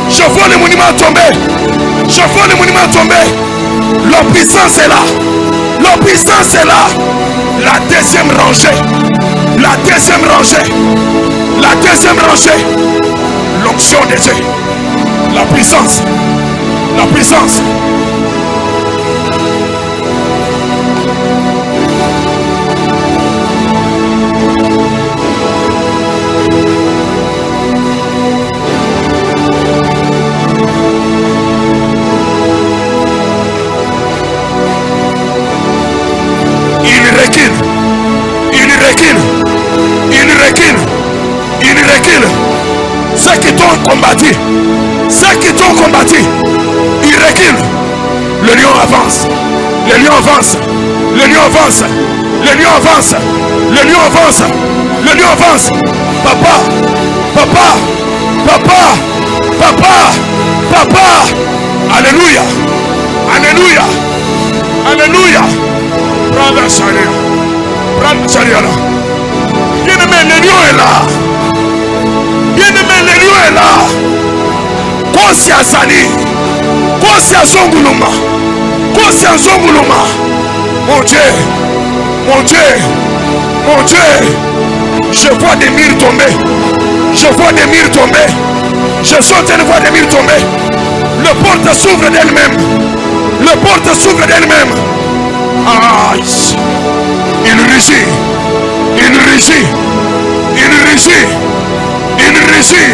Je vois les monuments tomber. Je vois les monuments tomber. La puissance est là. La puissance est là. La deuxième rangée. La deuxième rangée. La deuxième rangée. L'onction de Dieu. La puissance. La puissance. Ceux qui t'ont combattu, ceux qui t'ont combattu, ils reculent. Le lion avance, le lion avance, le lion avance, le lion avance, le lion avance, le lion avance. Papa, papa, papa, papa, papa. Alléluia, alléluia, alléluia. Prends la chariot, prends la chariot là. Bien-aimé, le lion est là. Bien-aimé, le lion est là. Kosia Sali, Kosia Zonguluma, Kosia Zonguluma. Mon Dieu, mon Dieu, mon Dieu. Je vois des murs tomber. Je vois des murs tomber. Je suis en train de voir des murs tomber. Le porte s'ouvre d'elle-même. Le porte s'ouvre d'elle-même. Aïe. Il rugit. Il rugit. Il rugit. Il rugit.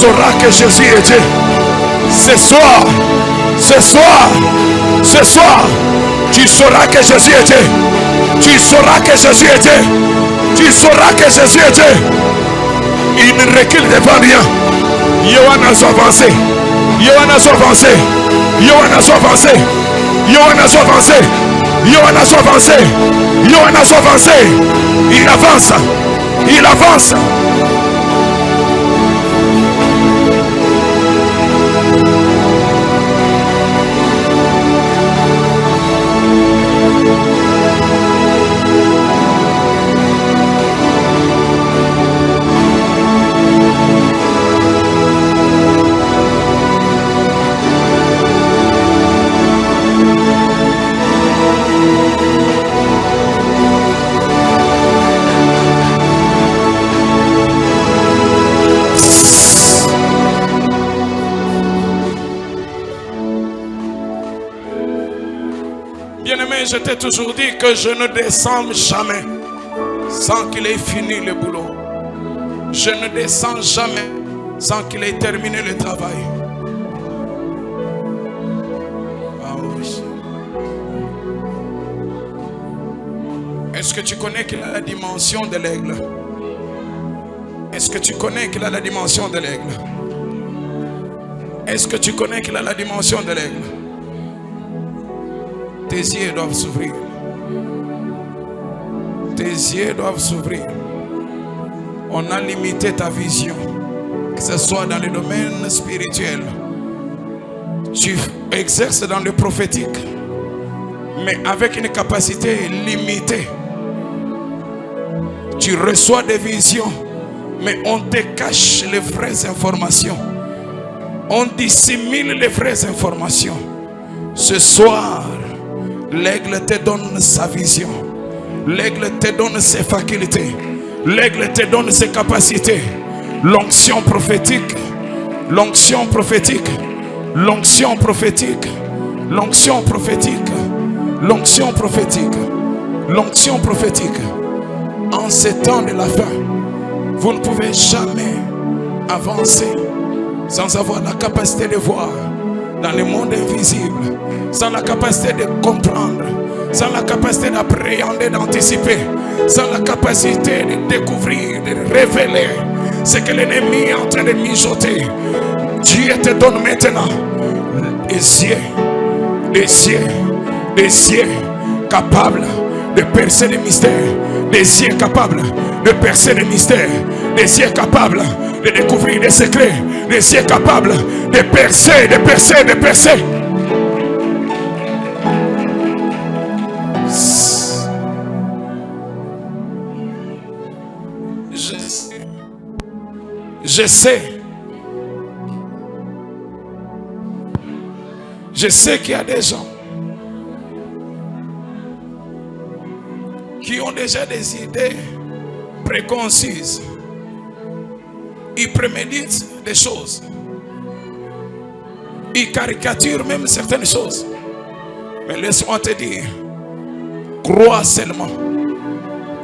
sauras que Jésus est Dieu. Ce soir, ce soir, ce soir, tu sauras que Jésus est Dieu. Tu sauras que Jésus est Dieu. Tu sauras que Jésus est Dieu. Il ne recule devant rien. Yohana avancé. Yohana avancé. Yohana avancé. Yohana avancé. Yohana avancé. Yohana avancé. Il avance. Il avance. Bien-aimé, je t'ai toujours dit que je ne descends jamais sans qu'il ait fini le boulot. Je ne descends jamais sans qu'il ait terminé le travail. Ah oui. Est-ce que tu connais qu'il a la dimension de l'aigle? Est-ce que tu connais qu'il a la dimension de l'aigle? Est-ce que tu connais qu'il a la dimension de l'aigle? Tes yeux doivent s'ouvrir. Tes yeux doivent s'ouvrir. On a limité ta vision, que ce soit dans le domaine spirituel. Tu exerces dans le prophétique, mais avec une capacité limitée. Tu reçois des visions, mais on te cache les vraies informations. On dissimule les vraies informations. Ce soir, l'aigle te donne sa vision. L'aigle te donne ses facultés. L'aigle te donne ses capacités. L'onction prophétique. L'onction prophétique. L'onction prophétique. L'onction prophétique. L'onction prophétique. L'onction prophétique. En ces temps de la fin, vous ne pouvez jamais avancer sans avoir la capacité de voir dans le monde invisible, sans la capacité de comprendre, sans la capacité d'appréhender, d'anticiper, sans la capacité de découvrir, de révéler ce que l'ennemi est en train de mijoter. Dieu te donne maintenant des yeux capables de percer les mystères, des yeux capables de percer les mystères, des yeux capables de découvrir des secrets, des yeux capables de percer, de percer, de percer. Je sais qu'il y a des gens qui ont déjà des idées préconcises. Ils préméditent des choses. Ils caricaturent même certaines choses. Mais laisse-moi te dire, crois seulement.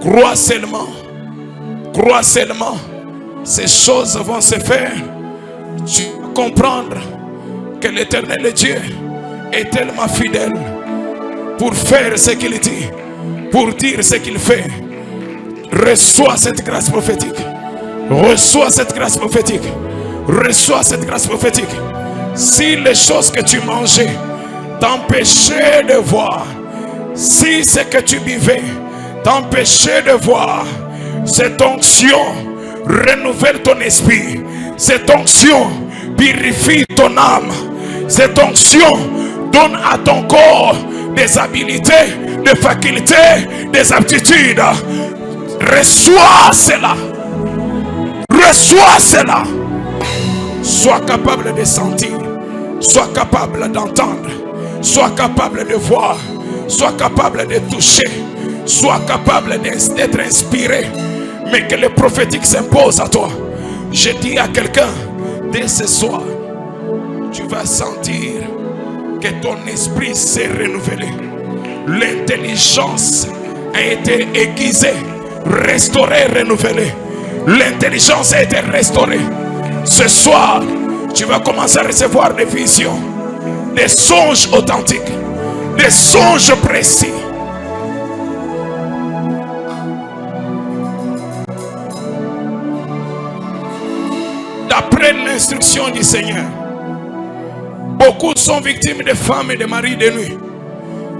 Crois seulement. Crois seulement. Ces choses vont se faire. Tu vas comprendre que l'Éternel Dieu est tellement fidèle pour faire ce qu'il dit, pour dire ce qu'il fait. Reçois cette grâce prophétique. Reçois cette grâce prophétique. Reçois cette grâce prophétique. Si les choses que tu mangeais t'empêchaient de voir, si ce que tu vivais t'empêchait de voir, cette onction renouvelle ton esprit. Cette onction purifie ton âme. Cette onction donne à ton corps des habilités, des facultés, des aptitudes. Reçois cela. Reçois cela. Sois capable de sentir. Sois capable d'entendre. Sois capable de voir. Sois capable de toucher. Sois capable d'être inspiré. Mais que le prophétique s'impose à toi. Je dis à quelqu'un, dès ce soir, tu vas sentir que ton esprit s'est renouvelé. L'intelligence a été aiguisée, restaurée, renouvelée. L'intelligence a été restaurée. Ce soir, tu vas commencer à recevoir des visions, des songes authentiques, des songes précis. D'après l'instruction du Seigneur, beaucoup sont victimes de femmes et de maris de nuit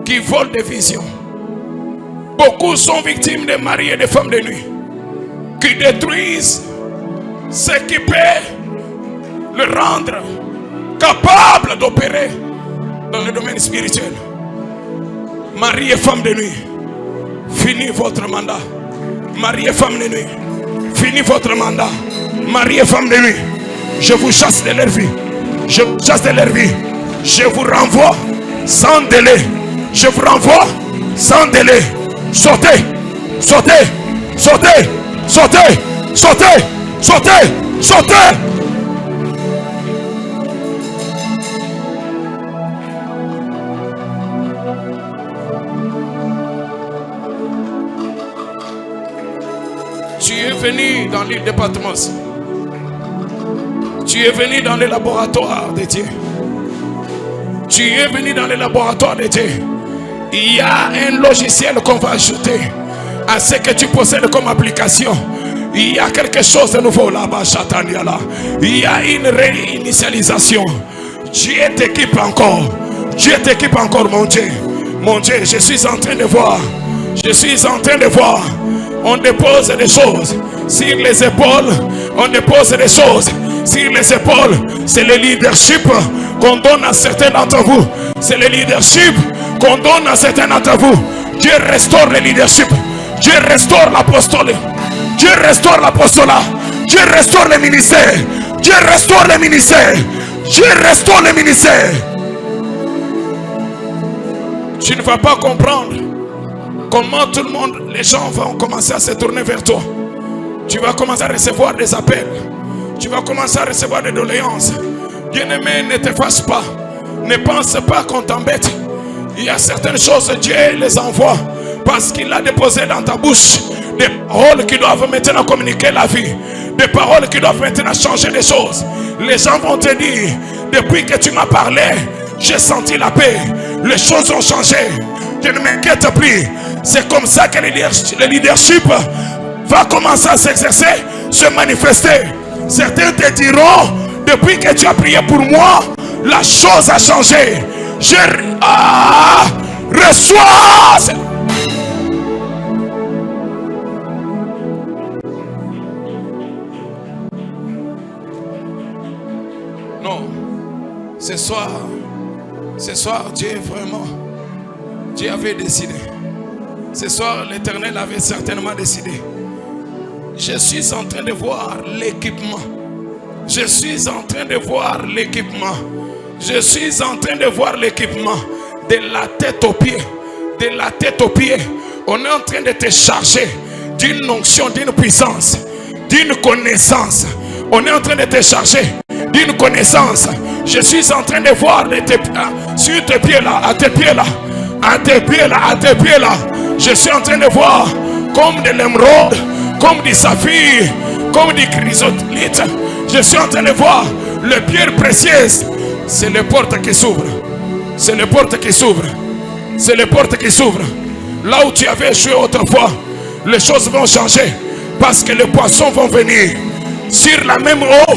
qui volent des visions. Beaucoup sont victimes de maris et de femmes de nuit qui détruisent ce qui peut le rendre capable d'opérer dans le domaine spirituel. Mari et femme de nuit, fini votre mandat. Mari et femme de nuit, fini votre mandat. Mari et femme de nuit, je vous chasse de leur vie. Je vous chasse de leur vie. Je vous renvoie sans délai. Je vous renvoie sans délai. Sautez, sautez, sautez, sautez, sautez, sautez, sautez. Tu es venu dans l'île de Patmos. Tu es venu dans les laboratoires de Dieu. Tu es venu dans les laboratoires de Dieu. Il y a un logiciel qu'on va ajouter à ce que tu possèdes comme application. Il y a quelque chose de nouveau là-bas, Chataniala. Il y a une réinitialisation. Dieu t'équipe encore. Dieu t'équipe encore, mon Dieu. Mon Dieu, je suis en train de voir. Je suis en train de voir. On dépose des choses sur les épaules. On dépose des choses sur les épaules. C'est le leadership qu'on donne à certains d'entre vous. C'est le leadership qu'on donne à certains d'entre vous. Dieu restaure le leadership. Dieu restaure l'apostolat. Dieu restaure l'apostolat. Dieu restaure le ministère. Dieu restaure le ministère. Dieu restaure le ministère. Tu ne vas pas comprendre comment tout le monde, les gens vont commencer à se tourner vers toi. Tu vas commencer à recevoir des appels. Tu vas commencer à recevoir des doléances. Bien-aimé, ne te fâche pas. Ne pense pas qu'on t'embête. Il y a certaines choses, Dieu les envoie parce qu'il a déposé dans ta bouche des paroles qui doivent maintenant communiquer la vie. Des paroles qui doivent maintenant changer les choses. Les gens vont te dire, depuis que tu m'as parlé, j'ai senti la paix. Les choses ont changé. Je ne m'inquiète plus. C'est comme ça que le leadership va commencer à s'exercer, se manifester. Certains te diront, depuis que tu as prié pour moi, la chose a changé. Je reçois. Non, ce soir, Dieu vraiment, Dieu avait décidé. Ce soir, l'Éternel avait certainement décidé. Je suis en train de voir l'équipement. Je suis en train de voir l'équipement. Je suis en train de voir l'équipement. De la tête aux pieds. De la tête aux pieds. On est en train de te charger d'une onction, d'une puissance, d'une connaissance. On est en train de te charger d'une connaissance. Je suis en train de voir sur tes pieds là, à tes pieds là, à tes pieds là, à tes pieds là. Je suis en train de voir comme de l'émeraude, comme du saphir, comme du chrysolite. Je suis en train de voir les pierres précieuses. C'est les portes qui s'ouvrent. C'est les portes qui s'ouvrent. C'est les portes qui s'ouvrent. Là où tu avais échoué autrefois, les choses vont changer. Parce que les poissons vont venir. Sur la même eau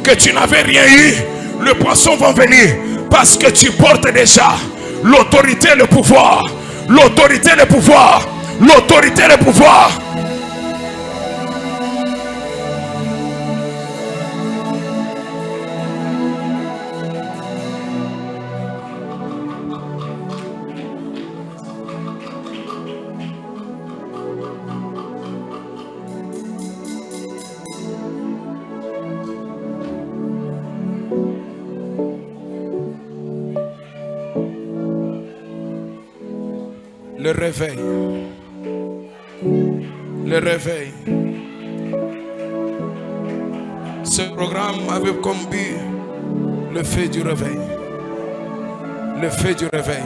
que tu n'avais rien eu, les poissons vont venir. Parce que tu portes déjà l'autorité, le pouvoir. L'autorité, le pouvoir. L'autorité, le pouvoir. Le réveil. Le réveil. Ce programme avait comme but le feu du réveil. Le feu du réveil.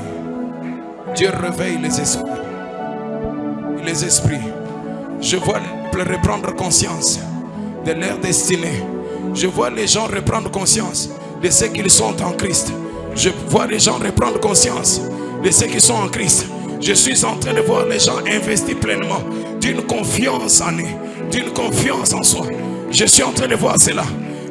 Dieu réveille les esprits. Les esprits. Je vois les peuples reprendre conscience de leur destinée. Je vois les gens reprendre conscience de ce qu'ils sont en Christ. Je vois les gens reprendre conscience de ceux qui sont en Christ. Je suis en train de voir les gens investis pleinement d'une confiance en eux, d'une confiance en soi. Je suis en train de voir cela.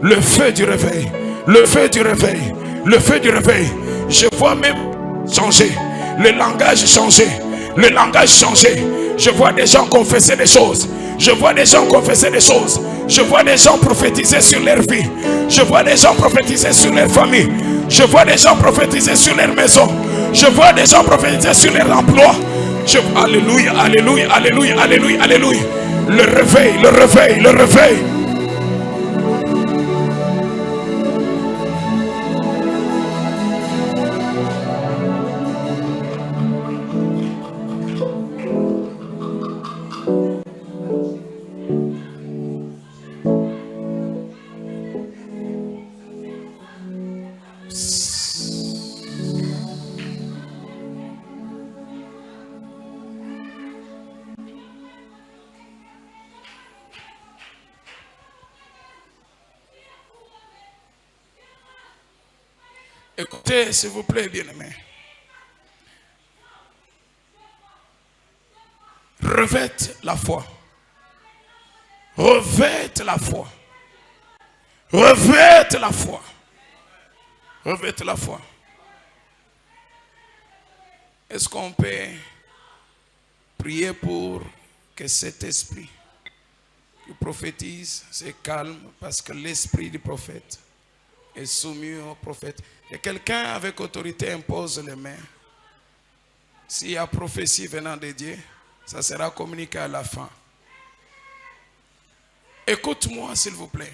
Le feu du réveil, le feu du réveil, le feu du réveil. Je vois même changer, le langage changer, le langage changer. Je vois des gens confesser des choses. Je vois des gens confesser des choses. Je vois des gens prophétiser sur leur vie. Je vois des gens prophétiser sur leur famille. Je vois des gens prophétiser sur leur maison. Je vois des gens prophétiser sur leur emploi. Alléluia, alléluia, alléluia, alléluia, alléluia. Le réveil, le réveil, le réveil. Écoutez, s'il vous plaît, bien-aimés. Revêtez la foi. Revêtez la foi. Revêtez la foi. Revêtez la foi. Est-ce qu'on peut prier pour que cet esprit qui prophétise se calme, parce que l'esprit du prophète est soumis au prophète. Et quelqu'un avec autorité impose les mains. S'il y a prophétie venant de Dieu, ça sera communiqué à la fin. Écoute-moi s'il vous plaît.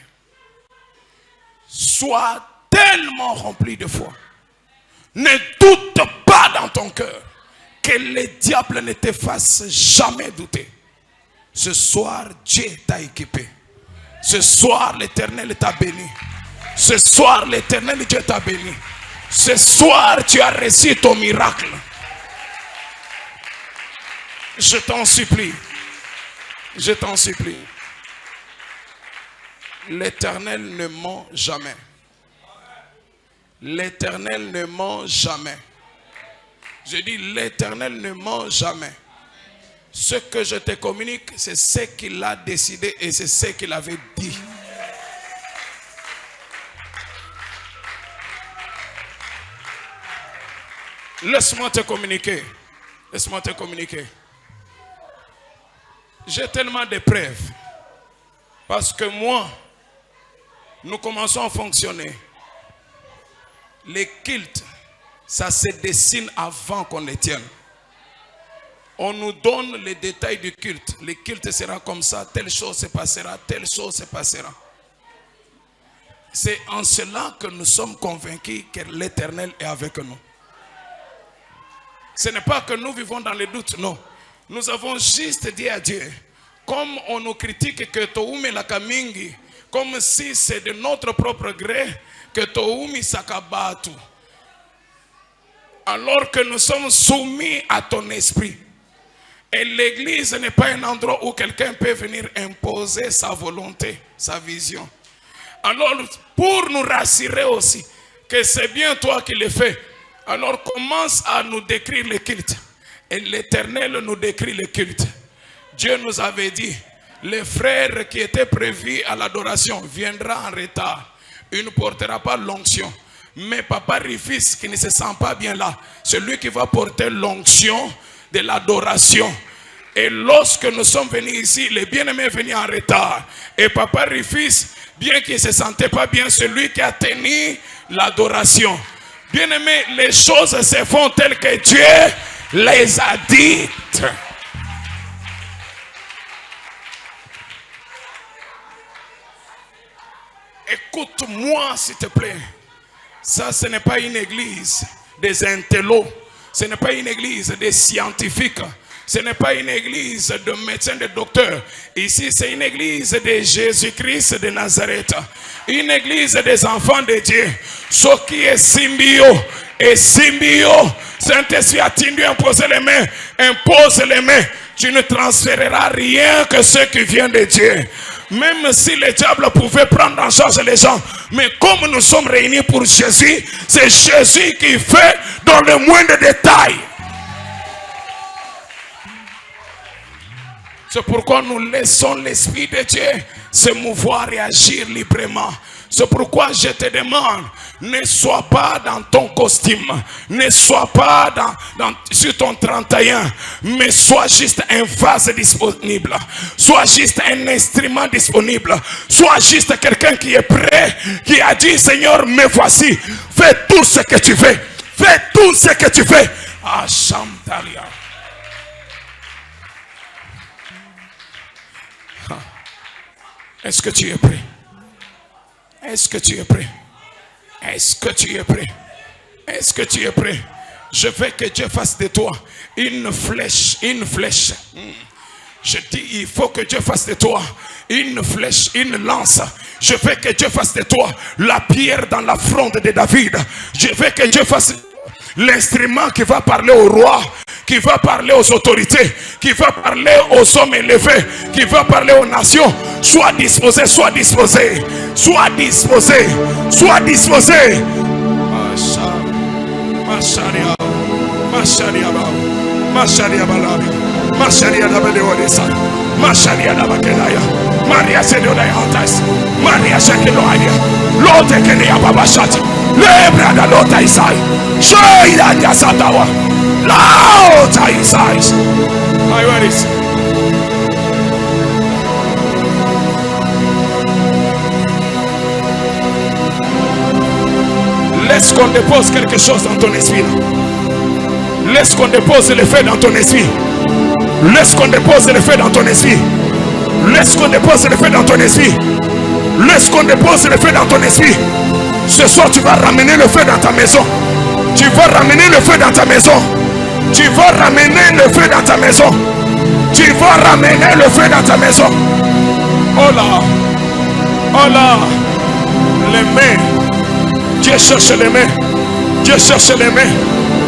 Sois tellement rempli de foi. Ne doute pas dans ton cœur que le diable ne te fasse jamais douter. Ce soir, Dieu t'a équipé. Ce soir, l'Éternel t'a béni. Ce soir, l'Éternel Dieu t'a béni. Ce soir, tu as reçu ton miracle. Je t'en supplie. Je t'en supplie. L'Éternel ne ment jamais. L'Éternel ne ment jamais. Je dis, l'Éternel ne ment jamais. Ce que je te communique, c'est ce qu'il a décidé et c'est ce qu'il avait dit. Laisse-moi te communiquer. Laisse-moi te communiquer. J'ai tellement de preuves. Parce que moi, nous commençons à fonctionner. Les cultes, ça se dessine avant qu'on les tienne. On nous donne les détails du culte. Le culte sera comme ça, telle chose se passera, telle chose se passera. C'est en cela que nous sommes convaincus que l'Éternel est avec nous. Ce n'est pas que nous vivons dans le doute, non. Nous avons juste dit à Dieu, comme on nous critique que Toumi la Kamingi, comme si c'est de notre propre gré que Toumi Sakabatu. Alors que nous sommes soumis à ton esprit. Et l'église n'est pas un endroit où quelqu'un peut venir imposer sa volonté, sa vision. Alors, pour nous rassurer aussi que c'est bien toi qui le fais, alors commence à nous décrire le culte. Et l'Éternel nous décrit le culte. Dieu nous avait dit, les frères qui étaient prévus à l'adoration viendra en retard. Il ne portera pas l'onction. Mais papa Rifis qui ne se sent pas bien là, c'est lui qui va porter l'onction de l'adoration. Et lorsque nous sommes venus ici, les bien-aimés venaient en retard. Et papa Rifis, bien qu'il ne se sentait pas bien, c'est lui qui a tenu l'adoration. Bien-aimés, les choses se font telles que Dieu les a dites. Écoute-moi s'il te plaît. Ça, ce n'est pas une église des intellos. Ce n'est pas une église des scientifiques. Ce n'est pas une église de médecins, de docteurs. Ici, c'est une église de Jésus-Christ de Nazareth. Une église des enfants de Dieu. Ce qui est symbio et symbio. Saint-Esprit a-t-il dû imposer les mains? Impose les mains. Tu ne transféreras rien que ce qui vient de Dieu. Même si le diable pouvait prendre en charge les gens, mais comme nous sommes réunis pour Jésus, c'est Jésus qui fait dans le moindre détail. C'est pourquoi nous laissons l'Esprit de Dieu se mouvoir et agir librement. C'est pourquoi je te demande, ne sois pas dans ton costume, ne sois pas sur ton 31, mais sois juste un vase disponible, sois juste un instrument disponible, sois juste quelqu'un qui est prêt, qui a dit Seigneur, me voici, fais tout ce que tu veux, fais tout ce que tu veux. Ah, Chantalia. Est-ce que tu es prêt? Est-ce que tu es prêt? Est-ce que tu es prêt? Est-ce que tu es prêt? Je veux que Dieu fasse de toi une flèche, une flèche. Je dis, il faut que Dieu fasse de toi une flèche, une lance. Je veux que Dieu fasse de toi la pierre dans la fronde de David. Je veux que Dieu fasse l'instrument qui va parler au roi, qui va parler aux autorités, qui va parler aux hommes élevés, qui va parler aux nations. Sois disposé, sois disposé, sois disposé, sois disposé. Macharia, Macharia, Macharia Balabia, Macharia Dabeleodesa, Macharia Dabakelaya, Maria Sedodayatas, Maria Shakeloadia, Lote Kenia Babashati, Lebra da Lota Isai, Shaida Yasatawa, Lota Isai. Where is it? Laisse qu'on dépose quelque chose dans ton esprit. Laisse qu'on dépose le feu dans ton esprit. Laisse qu'on dépose le feu dans ton esprit. Laisse qu'on dépose le feu dans ton esprit. Laisse qu'on dépose le feu dans ton esprit. Ce soir, tu vas ramener le feu dans ta maison. Tu vas ramener le feu dans ta maison. Tu vas ramener le feu dans ta maison. Tu vas ramener le feu dans ta maison. Oh là. Oh là. Les mains. Dieu cherche les mains. Dieu cherche les mains.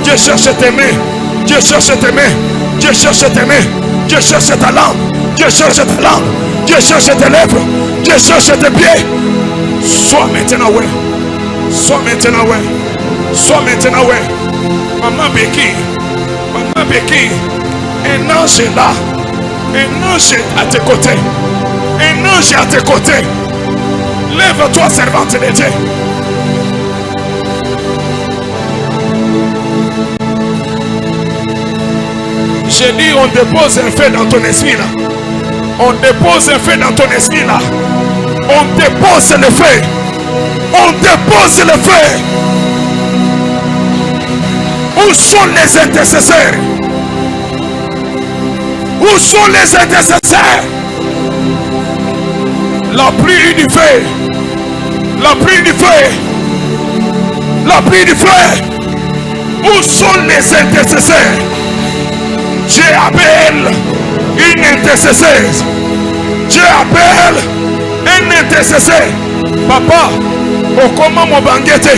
Dieu cherche tes mains. Dieu cherche tes mains. Dieu cherche tes mains. Dieu cherche ta langue. Dieu cherche ta langue. Dieu cherche tes lèvres. Dieu cherche tes pieds. Sois maintenant ouais. Sois maintenant ouais. Sois maintenant ouais. Maman Becky. Maman Becky. Un ange est là. Un ange est à tes côtés. Un ange est à tes côtés. Lève-toi, servante de Dieu. J'ai dit, on dépose un feu dans ton esprit là. On dépose un feu dans ton esprit là. On dépose le feu. On dépose le feu. Où sont les intercesseurs? Où sont les intercesseurs? La pluie du feu. La pluie du feu. La pluie du feu. Où sont les intercesseurs? Dieu appelle une intercesseuse. Dieu appelle un intercesseur. Papa, au comment mon banquette,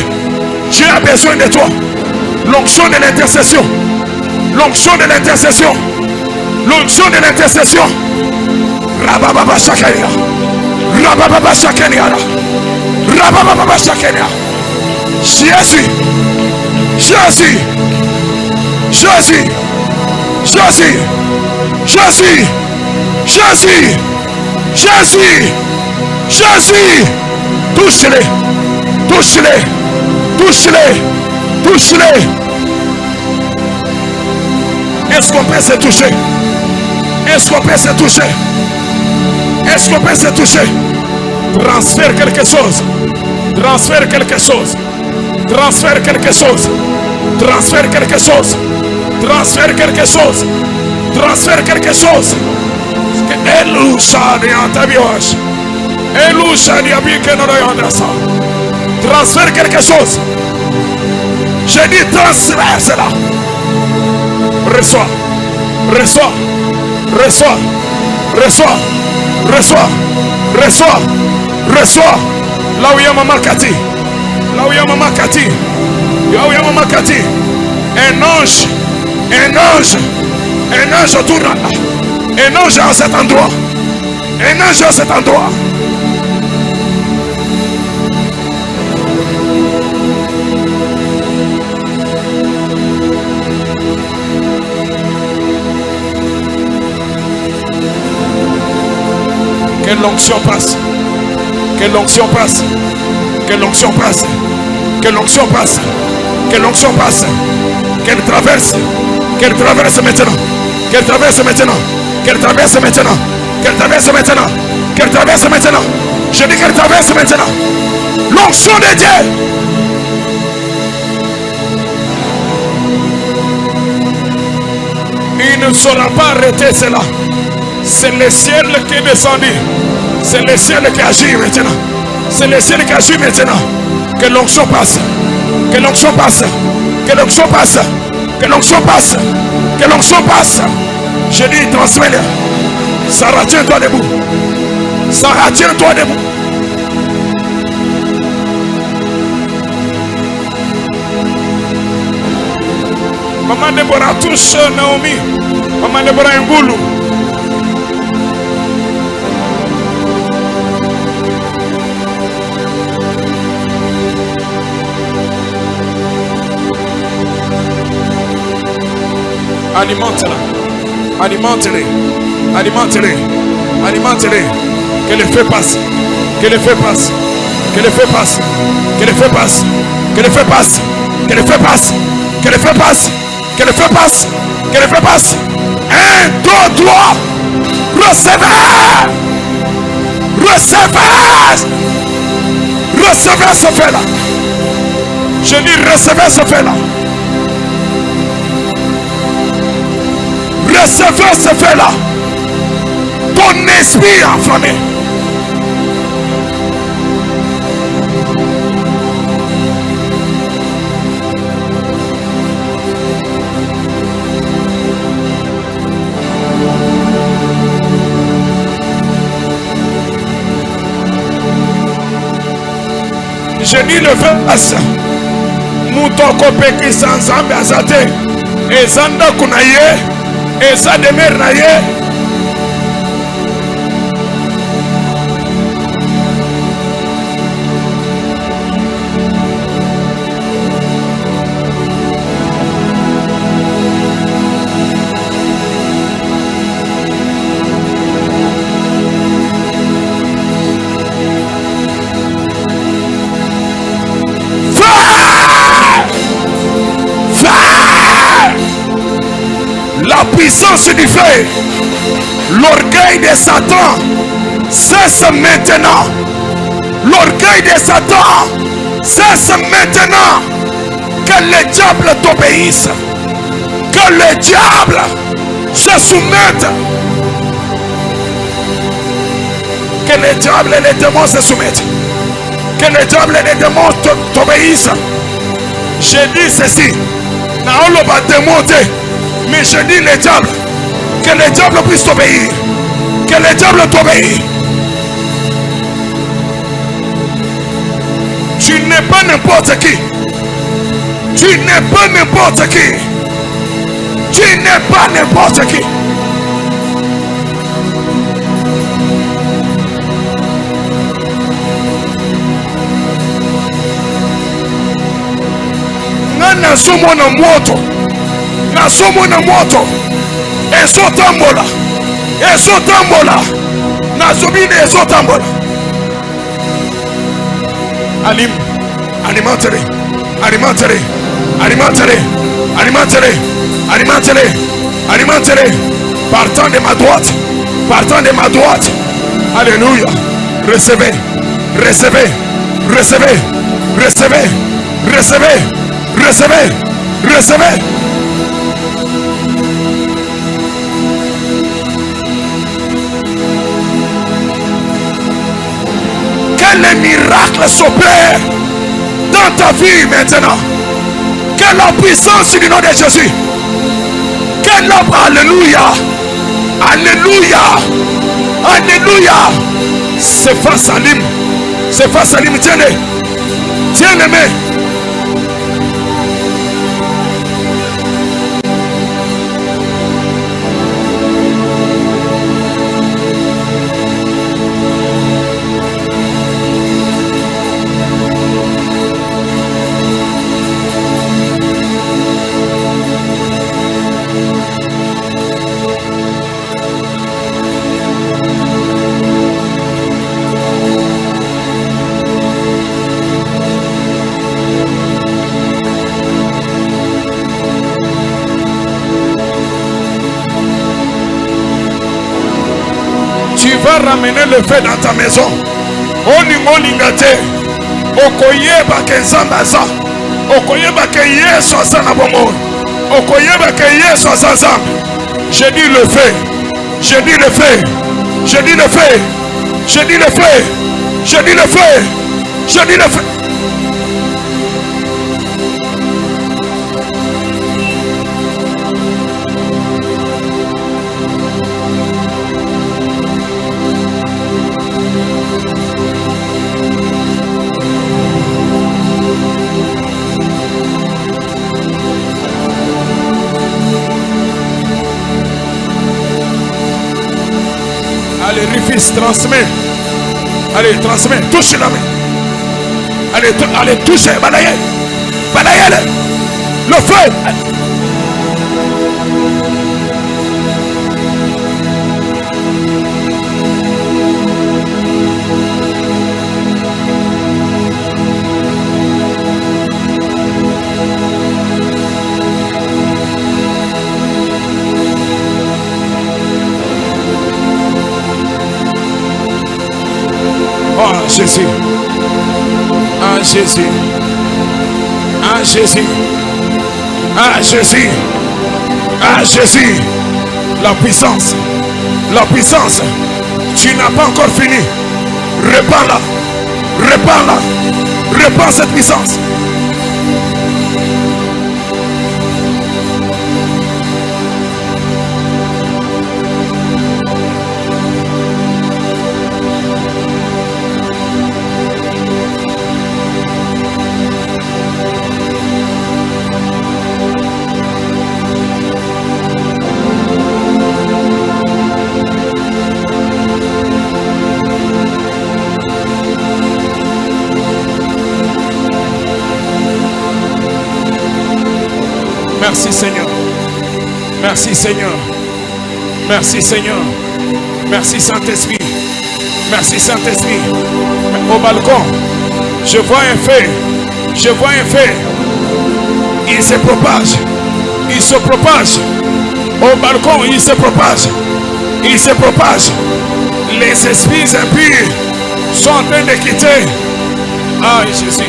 Dieu a besoin de toi. L'onction de l'intercession. L'onction de l'intercession. L'onction de l'intercession. Rabababa Shakenia. Rabababa Shakenia. Rabababa Shakenia. Jésus. Jésus. Jésus. Jésus, Jésus, Jésus, Jésus, Jésus, touche-les, touche-les, touche-les, touche-les. Est-ce qu'on peut se toucher? Est-ce qu'on peut se toucher? Est-ce qu'on peut se toucher? Transfère quelque chose, transfère quelque chose, transfère quelque chose, transfère quelque chose. Transfère quelque chose. Transfère quelque chose. Transfère quelque chose. J'ai dit transfère cela. Reçois. Reçois. Reçois. Reçois. Reçois. Reçois. Reçois. Là où il y a Maman Cathy. Là où il y a Maman Cathy. Là où il y a Maman Cathy. Un ange. Un ange autour de là. Un ange à cet endroit. Un ange à cet endroit. Que l'onction passe. Que l'onction passe. Que l'onction passe. Que l'onction passe. Que l'onction passe. Qu'elle traverse. Qu'elle traverse maintenant. Qu'elle traverse maintenant. Qu'elle traverse maintenant. Qu'elle traverse maintenant. Qu'elle traverse maintenant. Je dis qu'elle traverse maintenant. L'onction de Dieu. Il ne saura pas arrêter cela. C'est le ciel qui est descendu. C'est le ciel qui agit maintenant. C'est le ciel qui agit maintenant. Que l'onction passe. Que l'onction passe. Que l'onction passe. Que l'onction passe. Que l'onction passe. Je dis transmets-le. Sarah, tiens-toi debout. Sarah, tiens-toi debout. Maman Deborah touche Naomi. Maman Deborah Ngoulou. Alimente-la. Alimente-les. Alimente-les. Alimente-les. Que le feu passe. Que le feu passe. Que le feu passe. Que le feu passe. Que le feu passe. Que le feu passe. Que le feu passe. Que le feu passe. Que le feu passe. 1, 2, 3. Recevez. Recevez. Recevez ce feu-là. Je dis recevez ce feu-là. Recevez ce feu-là. Ton esprit enflammé. Je dis le feu passe. Moutoko peki sanzambe azate. Ezanda kunaye. Eza demeure naye. La puissance du feu, l'orgueil de Satan cesse maintenant. L'orgueil de Satan cesse maintenant. Que le diable t'obéisse. Que le diable se soumette. Que le diable et les démons se soumettent. Que le diable et les démons t'obéissent. J'ai dit ceci. Naolo va démonter. Mais je dis le diable, que le diable puisse t'obéir. Que le diable t'obéisse. Tu n'es pas n'importe qui. Tu n'es pas n'importe qui. Tu n'es pas n'importe qui. Nana somo na moto. Nasomona moto ezotambola ezotambola nazobine ezotambola alimente-les alimente-les alimente-les alimente-les alimente-les alimente-les partant de ma droite partant de ma droite. Alléluia. Recevez recevez recevez recevez recevez recevez recevez. Que les miracles s'opèrent dans ta vie maintenant. Que la puissance du nom de Jésus. Que l'homme, alléluia. Alléluia. Alléluia. C'est face à l'hymne. C'est face à l'hymne. Tiens-le. Tiens-le main. ramener le feu dans ta maison. Olingo lingate. Okoyeba ke nzambe aza. Okoyeba ke Yesu aza na bomoi. Okoyeba ke Yesu aza nzambe. Je dis le feu. Je dis le feu. Je dis le feu. Je dis le feu. Je dis le feu. Je dis le feu. Allez, Rufus, transmets. Allez, transmets. Touche la main. Allez, allez, touchez. Balayez. Balayez. Le feu. Oh Jésus, ah Jésus, ah Jésus, ah Jésus, ah Jésus, la puissance, tu n'as pas encore fini, répands-la, répands cette puissance. Merci Seigneur. Merci Seigneur. Merci Seigneur. Merci Saint-Esprit. Merci Saint-Esprit. Au balcon, je vois un feu. Je vois un feu. Il se propage. Il se propage. Au balcon, il se propage. Il se propage. Les esprits impurs sont en train de quitter. Ah Jésus.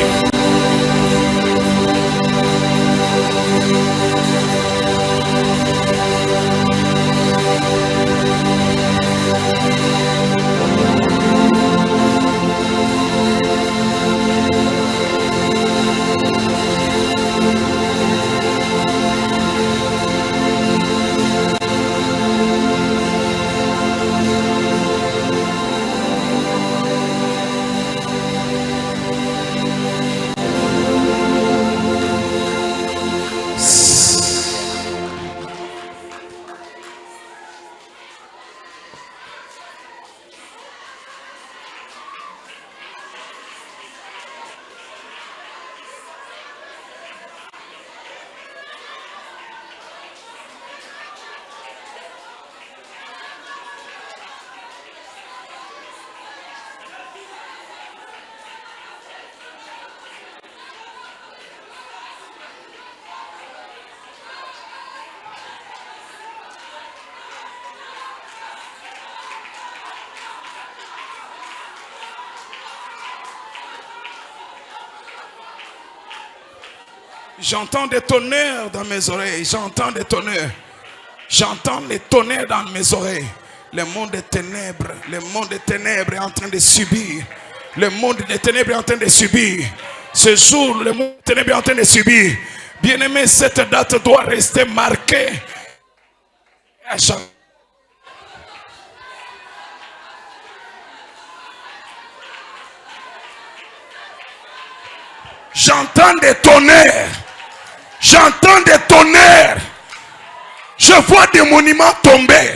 J'entends des tonnerres dans mes oreilles. J'entends des tonnerres. J'entends les tonnerres dans mes oreilles. Le monde des ténèbres est en train de subir. Le monde des ténèbres est en train de subir. Ce jour, le monde des ténèbres est en train de subir. Bien-aimé, cette date doit rester marquée à chaque. J'entends des tonnerres. J'entends des tonnerres. Je vois des monuments tomber.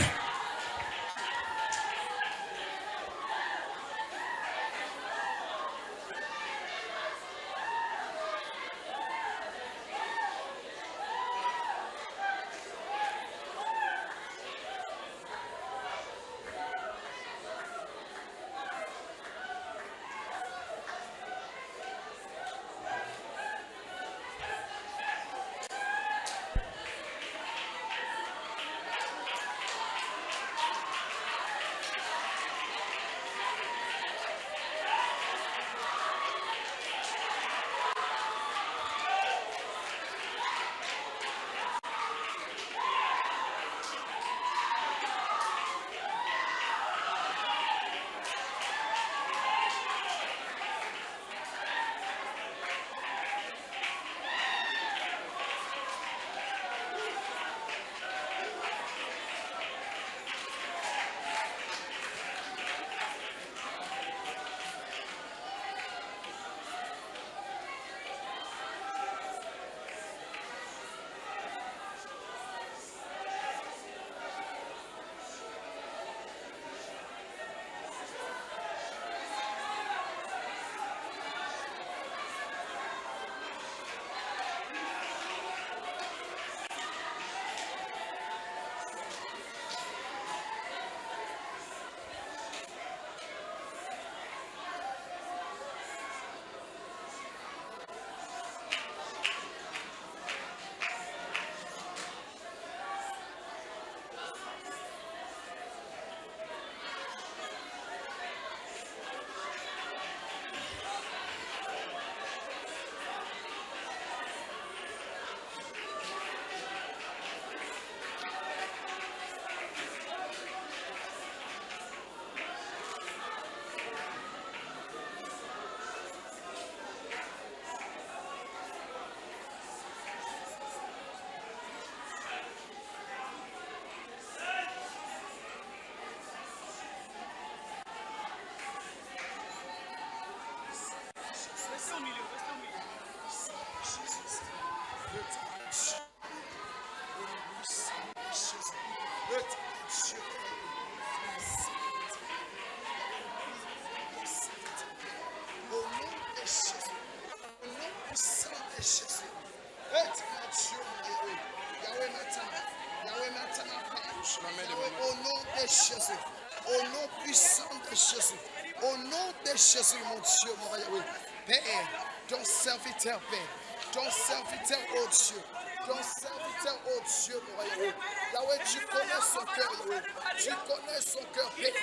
Au nom de Jésus. Au nom puissant de Jésus. Au nom de Jésus, mon Dieu, mon Yahweh. Père, ton serviteur, Père. Ton serviteur, oh Dieu. Ton serviteur, oh Dieu, mon Yahweh. Yahweh, tu connais son cœur, Yahweh. Tu connais son cœur, Père.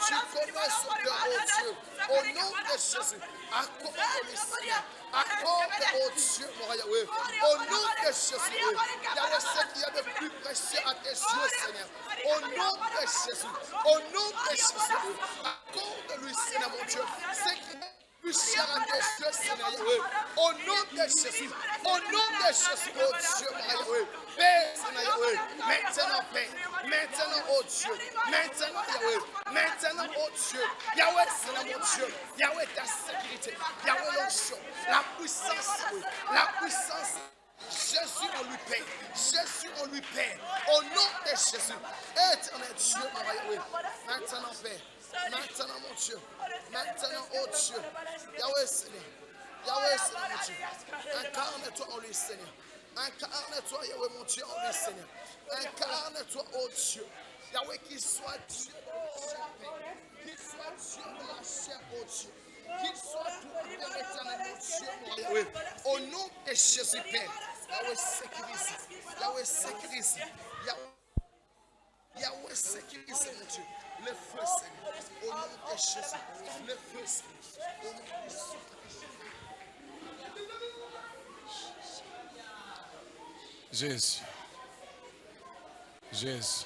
Tu connais son cœur, oh Dieu. Au nom de Jésus, accorde-lui, Seigneur. Accorde, oh Dieu, mon Yahweh. Au nom de Jésus, Yahweh, ce qu'il y a de plus précieux à tes yeux, Seigneur. Au nom de Jésus, au nom de Jésus, accorde-lui, Seigneur, mon Dieu. Ce qui est plus cher à tes yeux, Seigneur, Yahweh. Au nom de Jésus, oh Jésus, oh Dieu, mon Yahweh. Père, Seigneur, Yahweh. Maintenant, Père. Maintenant, oh Dieu. Maintenant, Yahweh. Maintenant, oh Dieu. Yahweh, Seigneur, mon Dieu. Yahweh, ta sécurité. Yahweh, l'onction. La puissance, Yahweh. La puissance. Jésus, on lui paie. Jésus, on lui paie. Au nom de Jésus. Éternel Dieu, mon Yahweh. Maintenant, Père. Maintenant, mon Dieu. Maintenant, oh Dieu. Yahweh, Seigneur. Yahweh, Seigneur, mon Dieu. Incarne-toi en lui, Seigneur. Incarne-toi, Yahweh, mon Dieu, en lui, Seigneur. Incarne-toi, oh Dieu. Yahweh, qu'il soit Dieu de la chair, qu'il soit Dieu de la chair, oh Dieu. Qu'il soit tout Père éternel, mon Dieu, mon Yahweh. Au nom de Jésus, Père. Yahweh, sécurise. Yahweh, sécurise. Yahweh, sécurise, mon Dieu. Le feu, Seigneur. Au nom de Jésus. Le feu, Seigneur. Au nom de Jésus. Jésus. Jésus.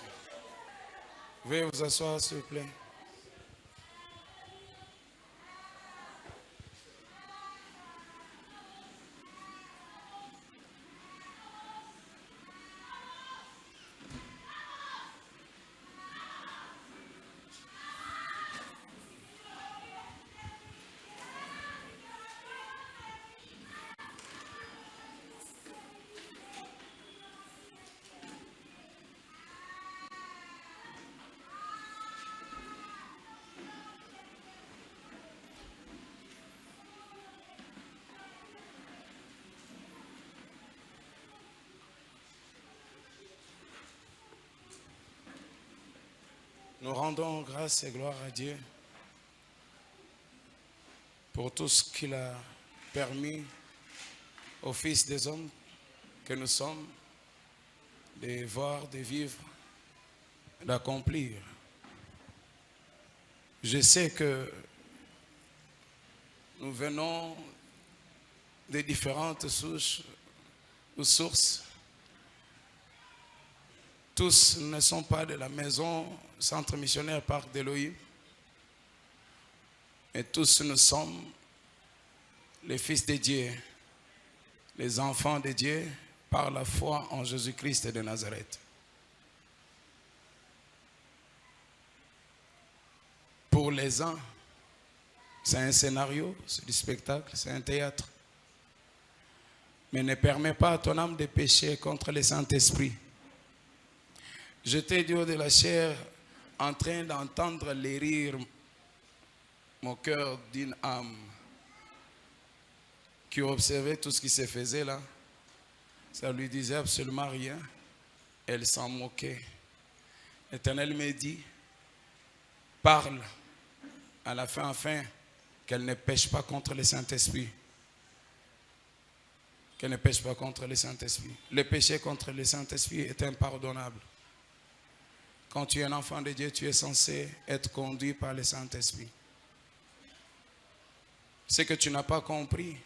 Veuillez vous asseoir, s'il vous plaît. Nous rendons grâce et gloire à Dieu pour tout ce qu'il a permis aux fils des hommes que nous sommes de voir, de vivre, d'accomplir. Je sais que nous venons de différentes sources. Tous ne sont pas de la maison Centre missionnaire Parc d'Elohim, mais tous nous sommes les fils de Dieu, les enfants de Dieu par la foi en Jésus-Christ de Nazareth. Pour les uns, c'est un scénario, c'est du spectacle, c'est un théâtre. Mais ne permets pas à ton âme de pécher contre le Saint-Esprit. J'étais du haut de la chair en train d'entendre les rires, mon cœur d'une âme qui observait tout ce qui se faisait là. Ça lui disait absolument rien. Elle s'en moquait. L'Éternel me dit, parle à la fin afin qu'elle ne pêche pas contre le Saint-Esprit. Qu'elle ne pêche pas contre le Saint-Esprit. Le péché contre le Saint-Esprit est impardonnable. Quand tu es un enfant de Dieu, tu es censé être conduit par le Saint-Esprit. Ce que tu n'as pas compris,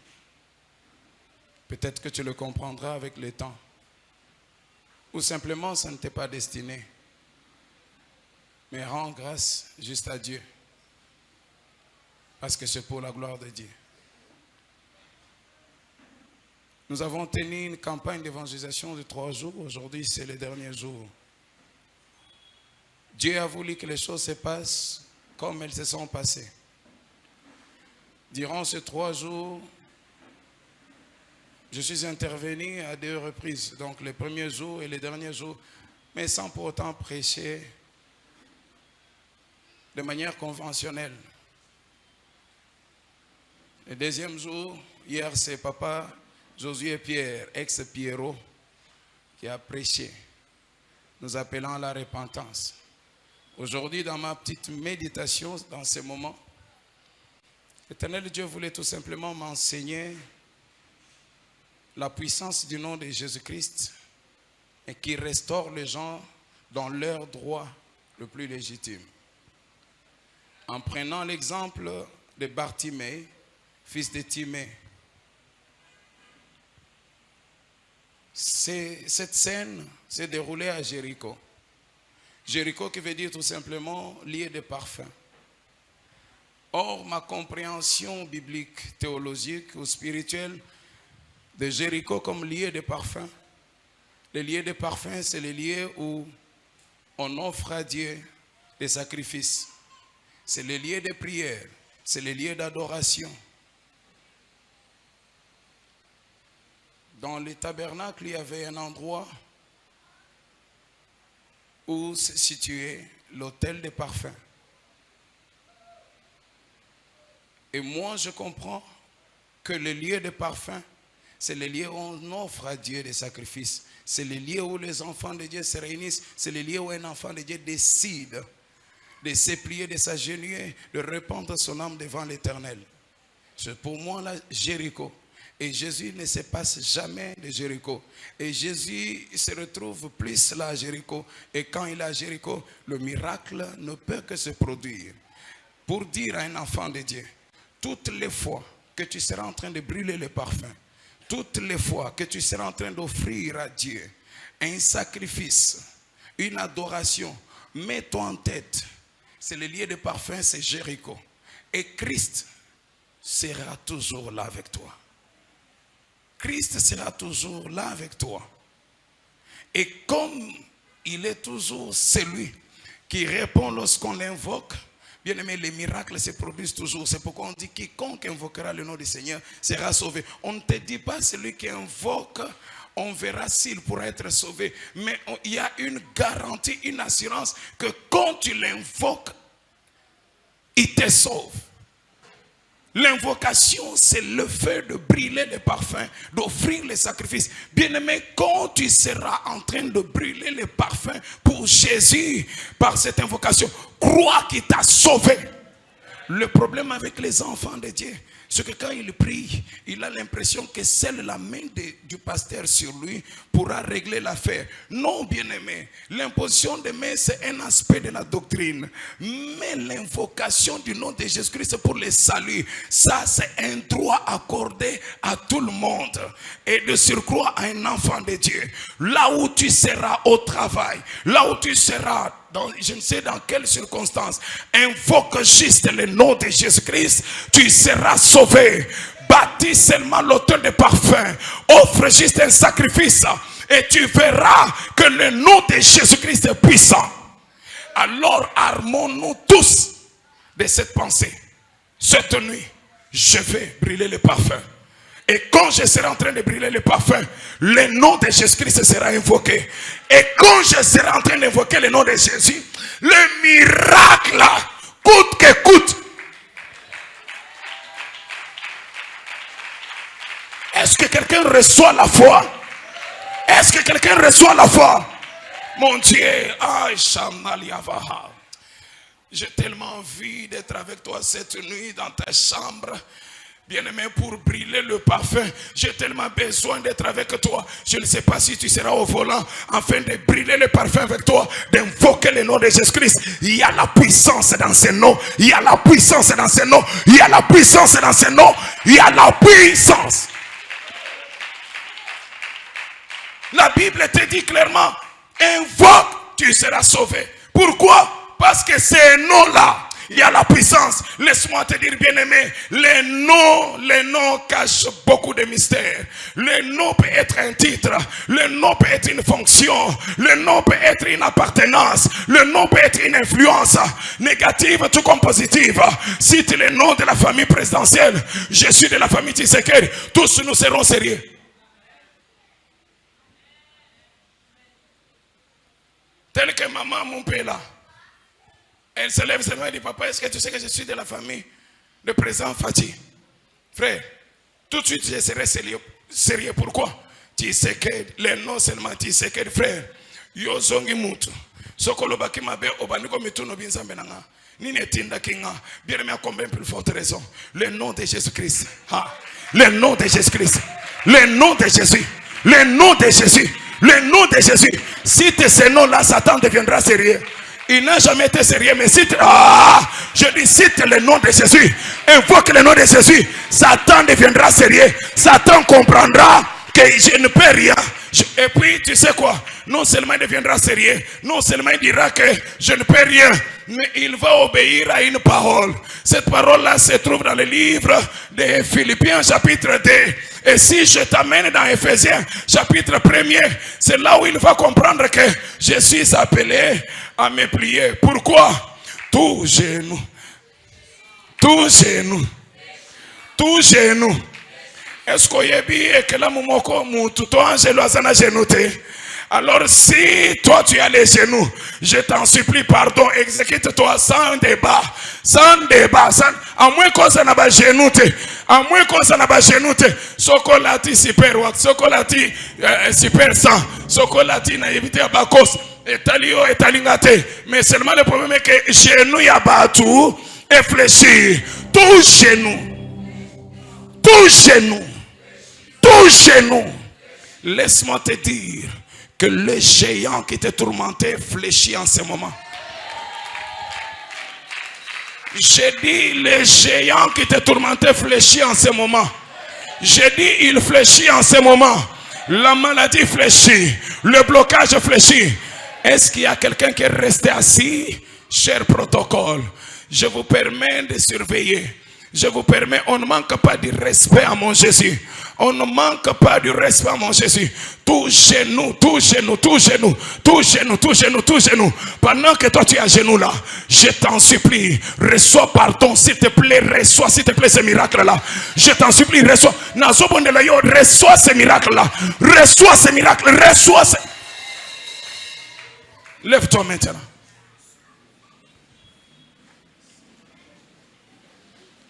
peut-être que tu le comprendras avec le temps. Ou simplement, ça ne t'est pas destiné. Mais rends grâce juste à Dieu. Parce que c'est pour la gloire de Dieu. Nous avons tenu une campagne d'évangélisation de 3 jours. Aujourd'hui, c'est le dernier jour. Dieu a voulu que les choses se passent comme elles se sont passées. Durant ces 3 jours, je suis intervenu à 2 reprises. Donc le premier jour et le dernier jour, mais sans pour autant prêcher de manière conventionnelle. Le deuxième jour, hier, c'est papa Josué Pierre, ex-Pierrot, qui a prêché, nous appelant à la repentance. Aujourd'hui, dans ma petite méditation, dans ce moment, l'Éternel Dieu voulait tout simplement m'enseigner la puissance du nom de Jésus-Christ et qui restaure les gens dans leur droit le plus légitime. En prenant l'exemple de Bartimée, fils de Timée. Cette scène s'est déroulée à Jéricho. Jéricho qui veut dire tout simplement lieu de parfum. Or, ma compréhension biblique, théologique ou spirituelle de Jéricho comme lieu de parfum, le lieu de parfum, c'est le lieu où on offre à Dieu des sacrifices. C'est le lieu de prière, c'est le lieu d'adoration. Dans le tabernacle, il y avait un endroit où se situait l'autel de parfum. Et moi, je comprends que le lieu de parfum, c'est le lieu où on offre à Dieu des sacrifices. C'est le lieu où les enfants de Dieu se réunissent. C'est le lieu où un enfant de Dieu décide de se plier, de s'agenouiller, de répandre son âme devant l'Éternel. C'est pour moi là, Jéricho. Et Jésus ne se passe jamais de Jéricho. Et Jésus se retrouve plus là à Jéricho. Et quand il est à Jéricho, le miracle ne peut que se produire. Pour dire à un enfant de Dieu, toutes les fois que tu seras en train de brûler le parfum, toutes les fois que tu seras en train d'offrir à Dieu un sacrifice, une adoration, mets-toi en tête, c'est le lieu de parfum, c'est Jéricho. Et Christ sera toujours là avec toi. Christ sera toujours là avec toi. Et comme il est toujours celui qui répond lorsqu'on l'invoque, bien aimé, les miracles se produisent toujours. C'est pourquoi on dit quiconque invoquera le nom du Seigneur sera sauvé. On ne te dit pas celui qui invoque, on verra s'il pourra être sauvé. Mais il y a une garantie, une assurance que quand tu l'invoques, il te sauve. L'invocation, c'est le fait de brûler le parfum, d'offrir les sacrifices. Bien-aimé, quand tu seras en train de brûler le parfum pour Jésus, par cette invocation, crois qu'il t'a sauvé. Le problème avec les enfants de Dieu, c'est que quand il prie, il a l'impression que seule la main du pasteur sur lui pourra régler l'affaire. Non, bien-aimé, l'imposition des mains, c'est un aspect de la doctrine. Mais l'invocation du nom de Jésus-Christ pour le salut, ça c'est un droit accordé à tout le monde. Et de surcroît à un enfant de Dieu. Là où tu seras au travail, là où tu seras, je ne sais dans quelles circonstances, invoque juste le nom de Jésus-Christ, tu seras sauvé. Bâtis seulement l'autel de parfum, offre juste un sacrifice et tu verras que le nom de Jésus-Christ est puissant. Alors armons-nous tous de cette pensée. Cette nuit, je vais brûler le parfum. Et quand je serai en train de brûler le parfum, le nom de Jésus-Christ sera invoqué. Et quand je serai en train d'invoquer le nom de Jésus, le miracle, coûte que coûte. Est-ce que quelqu'un reçoit la foi? Est-ce que quelqu'un reçoit la foi? Mon Dieu, j'ai tellement envie d'être avec toi cette nuit dans ta chambre. Bien-aimé, pour brûler le parfum, j'ai tellement besoin d'être avec toi. Je ne sais pas si tu seras au volant afin de brûler le parfum avec toi, d'invoquer le nom de Jésus-Christ. Il y a la puissance dans ce nom. Il y a la puissance dans ce nom. Il y a la puissance dans ce nom. Il y a la puissance. La Bible te dit clairement, invoque, tu seras sauvé. Pourquoi? Parce que ces noms-là, il y a la puissance. Laisse-moi te dire, bien-aimé, les noms cachent beaucoup de mystères. Le nom peut être un titre, le nom peut être une fonction, le nom peut être une appartenance, le nom peut être une influence négative tout comme positive. Cite le nom de la famille présidentielle, je suis de la famille Tshisekedi, tous nous serons sérieux. Tel que maman, mon père là. Elle se lève seulement et dit, papa, est-ce que tu sais que je suis de la famille de président Fati? Frère, tout de suite je serai sérieux. Pourquoi? Tu sais que les noms seulement, tu sais que frère, yo zongi mutu. Sokolo baki mabe obaniko mituno binzambe nanga. Nine tinda kinga. Bien aimé à combien plus forte raison. Le nom de Jésus-Christ. Le nom de Jésus-Christ. Le nom de Jésus. Le nom de Jésus. Le nom de Jésus. Si tu ce nom-là, Satan deviendra sérieux. Il n'a jamais été sérieux, mais cite, je dis cite le nom de Jésus. Invoque le nom de Jésus. Satan deviendra sérieux. Satan comprendra que je ne peux rien. Et puis, tu sais quoi? Non seulement il deviendra sérieux, non seulement il dira que je ne peux rien, mais il va obéir à une parole. Cette parole-là se trouve dans le livre de Philippiens chapitre 2. Et si je t'amène dans Ephésiens chapitre 1er, c'est là où il va comprendre que je suis appelé à me plier. Pourquoi? Tout genou. Tout genou. Tout genou. Est-ce qu'il y a bien que la momoko moutou to angelo azana genoute? Alors si toi tu as les genoux, je t'en supplie, pardon, exécute-toi sans débat. Sans débat. À moins qu'on s'en a pas genoute. À moins qu'on s'en a pas genoute. Sokolati super wax. Sokolati super sang. Sokolati na évité à bakos. Et talio et talingate. Mais seulement le problème est que genou y a battu et fléchir. Tout genou. Tout genou. Tout genou. Laisse-moi te dire que le géant qui te tourmentait fléchit en ce moment. J'ai dit le géant qui te tourmentait fléchit en ce moment. J'ai dit il fléchit en ce moment. La maladie fléchit. Le blocage fléchit. Est-ce qu'il y a quelqu'un qui est resté assis? Cher protocole, je vous permets de surveiller. Je vous permets, on ne manque pas de respect à mon Jésus. On ne manque pas de respect à mon Jésus. Tout genou, tout genou, tout genou, tout genou, tout genou, tout genou. Pendant que toi tu es à genoux là, je t'en supplie, reçois pardon, s'il te plaît, reçois s'il te plaît ce miracle-là. Je t'en supplie, reçois. Reçois ce miracle-là. Reçois ce miracle, reçois ce... Lève-toi maintenant.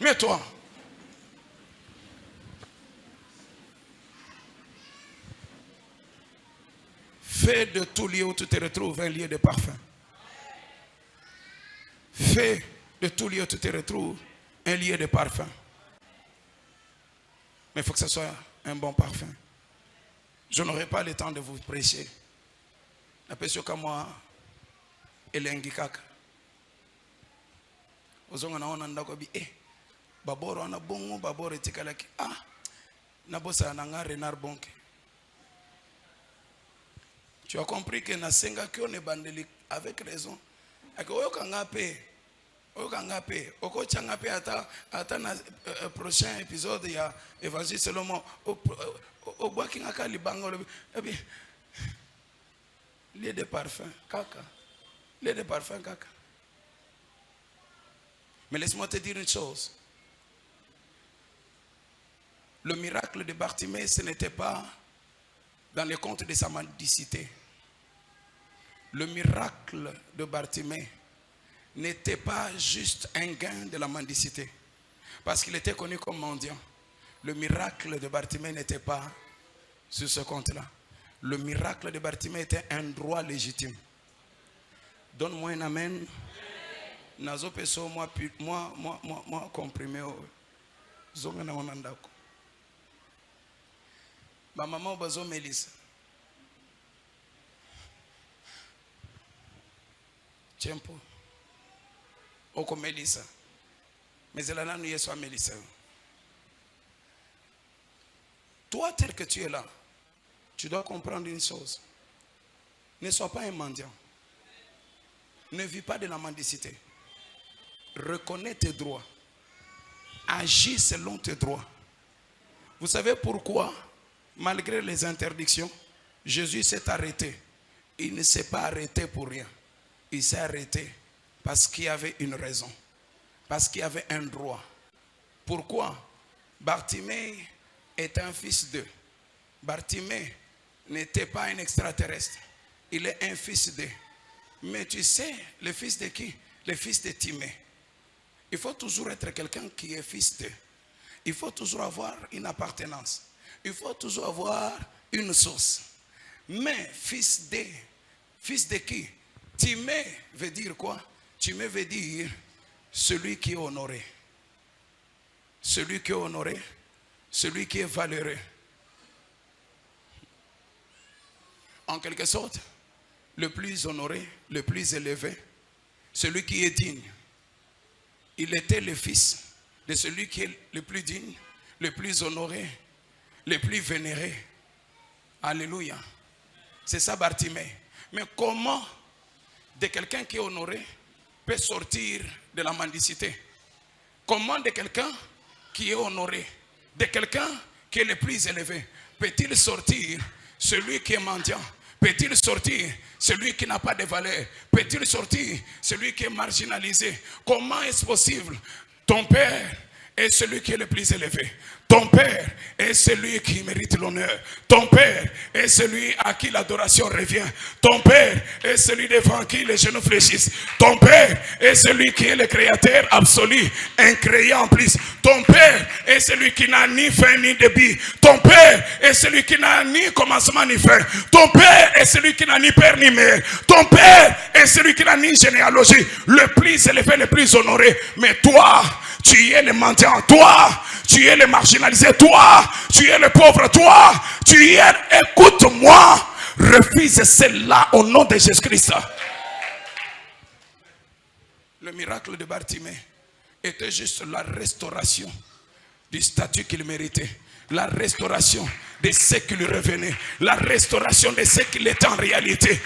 Mets-toi. Fais de tout lieu où tu te retrouves un lieu de parfum. Fais de tout lieu où tu te retrouves un lieu de parfum. Mais il faut que ce soit un bon parfum. Je n'aurai pas le temps de vous prêcher. La personne comme moi, elle est un gikaka. Baboro ana bongo baboro tikalaki nabosa nanga renard bonke. Tu as compris que na senga ki on est bandeli avec raison. Aka oyoka ngape oko changa pe ata na prochain épisode ya évangile Salomon o bwaki ngaka libango ebi lieu de parfum kaka. Lieu de parfum kaka. Mais laisse-moi te dire une chose. Le miracle de Bartimée, ce n'était pas dans les contes de sa mendicité. Le miracle de Bartimée n'était pas juste un gain de la mendicité. Parce qu'il était connu comme mendiant. Le miracle de Bartimée n'était pas sur ce compte-là. Le miracle de Bartimée était un droit légitime. Donne-moi un amen. Nazo peso moi comprimé zonga na onandako. Ma maman bazo Mélissa. Tiempo. Oko Mélissa. Mais elle a nous yeswa Mélissa. Toi tel que tu es là, tu dois comprendre une chose. Ne sois pas un mendiant. Ne vis pas de la mendicité. Reconnais tes droits. Agis selon tes droits. Vous savez pourquoi, malgré les interdictions, Jésus s'est arrêté. Il ne s'est pas arrêté pour rien. Il s'est arrêté parce qu'il y avait une raison. Parce qu'il y avait un droit. Pourquoi? Bartimée est un fils d'eux. Bartimée n'était pas un extraterrestre. Il est un fils d'eux. Mais tu sais, le fils de qui? Le fils de Timée. Il faut toujours être quelqu'un qui est fils de. Il faut toujours avoir une appartenance. Il faut toujours avoir une source. Mais fils de qui? Timée veut dire quoi? Timée veut dire celui qui est honoré. Celui qui est honoré, celui qui est valeureux. En quelque sorte, le plus honoré, le plus élevé, celui qui est digne. Il était le fils de celui qui est le plus digne, le plus honoré, le plus vénéré. Alléluia. C'est ça Bartimée. Mais comment de quelqu'un qui est honoré peut sortir de la mendicité? Comment de quelqu'un qui est honoré, de quelqu'un qui est le plus élevé, peut-il sortir celui qui est mendiant? Peut-il sortir celui qui n'a pas de valeur? Peut-il sortir celui qui est marginalisé? Comment est-ce possible? Ton père est celui qui est le plus élevé. Ton père est celui qui mérite l'honneur. Ton père est celui à qui l'adoration revient. Ton père est celui devant qui les genoux fléchissent. Ton père est celui qui est le créateur absolu, incréé en plus. Ton père est celui qui n'a ni fin ni début. Ton père est celui qui n'a ni commencement ni fin. Ton père est celui qui n'a ni père ni mère. Ton père est celui qui n'a ni généalogie. Le plus élevé, le plus honoré. Mais toi, tu es le mendiant. Toi, tu es le marginalisé. Toi, tu es le pauvre. Toi, tu es, écoute-moi, refuse cela au nom de Jésus-Christ. Le miracle de Bartimée était juste la restauration du statut qu'il méritait. La restauration de ce qui lui revenait. La restauration de ce qu'il était en réalité.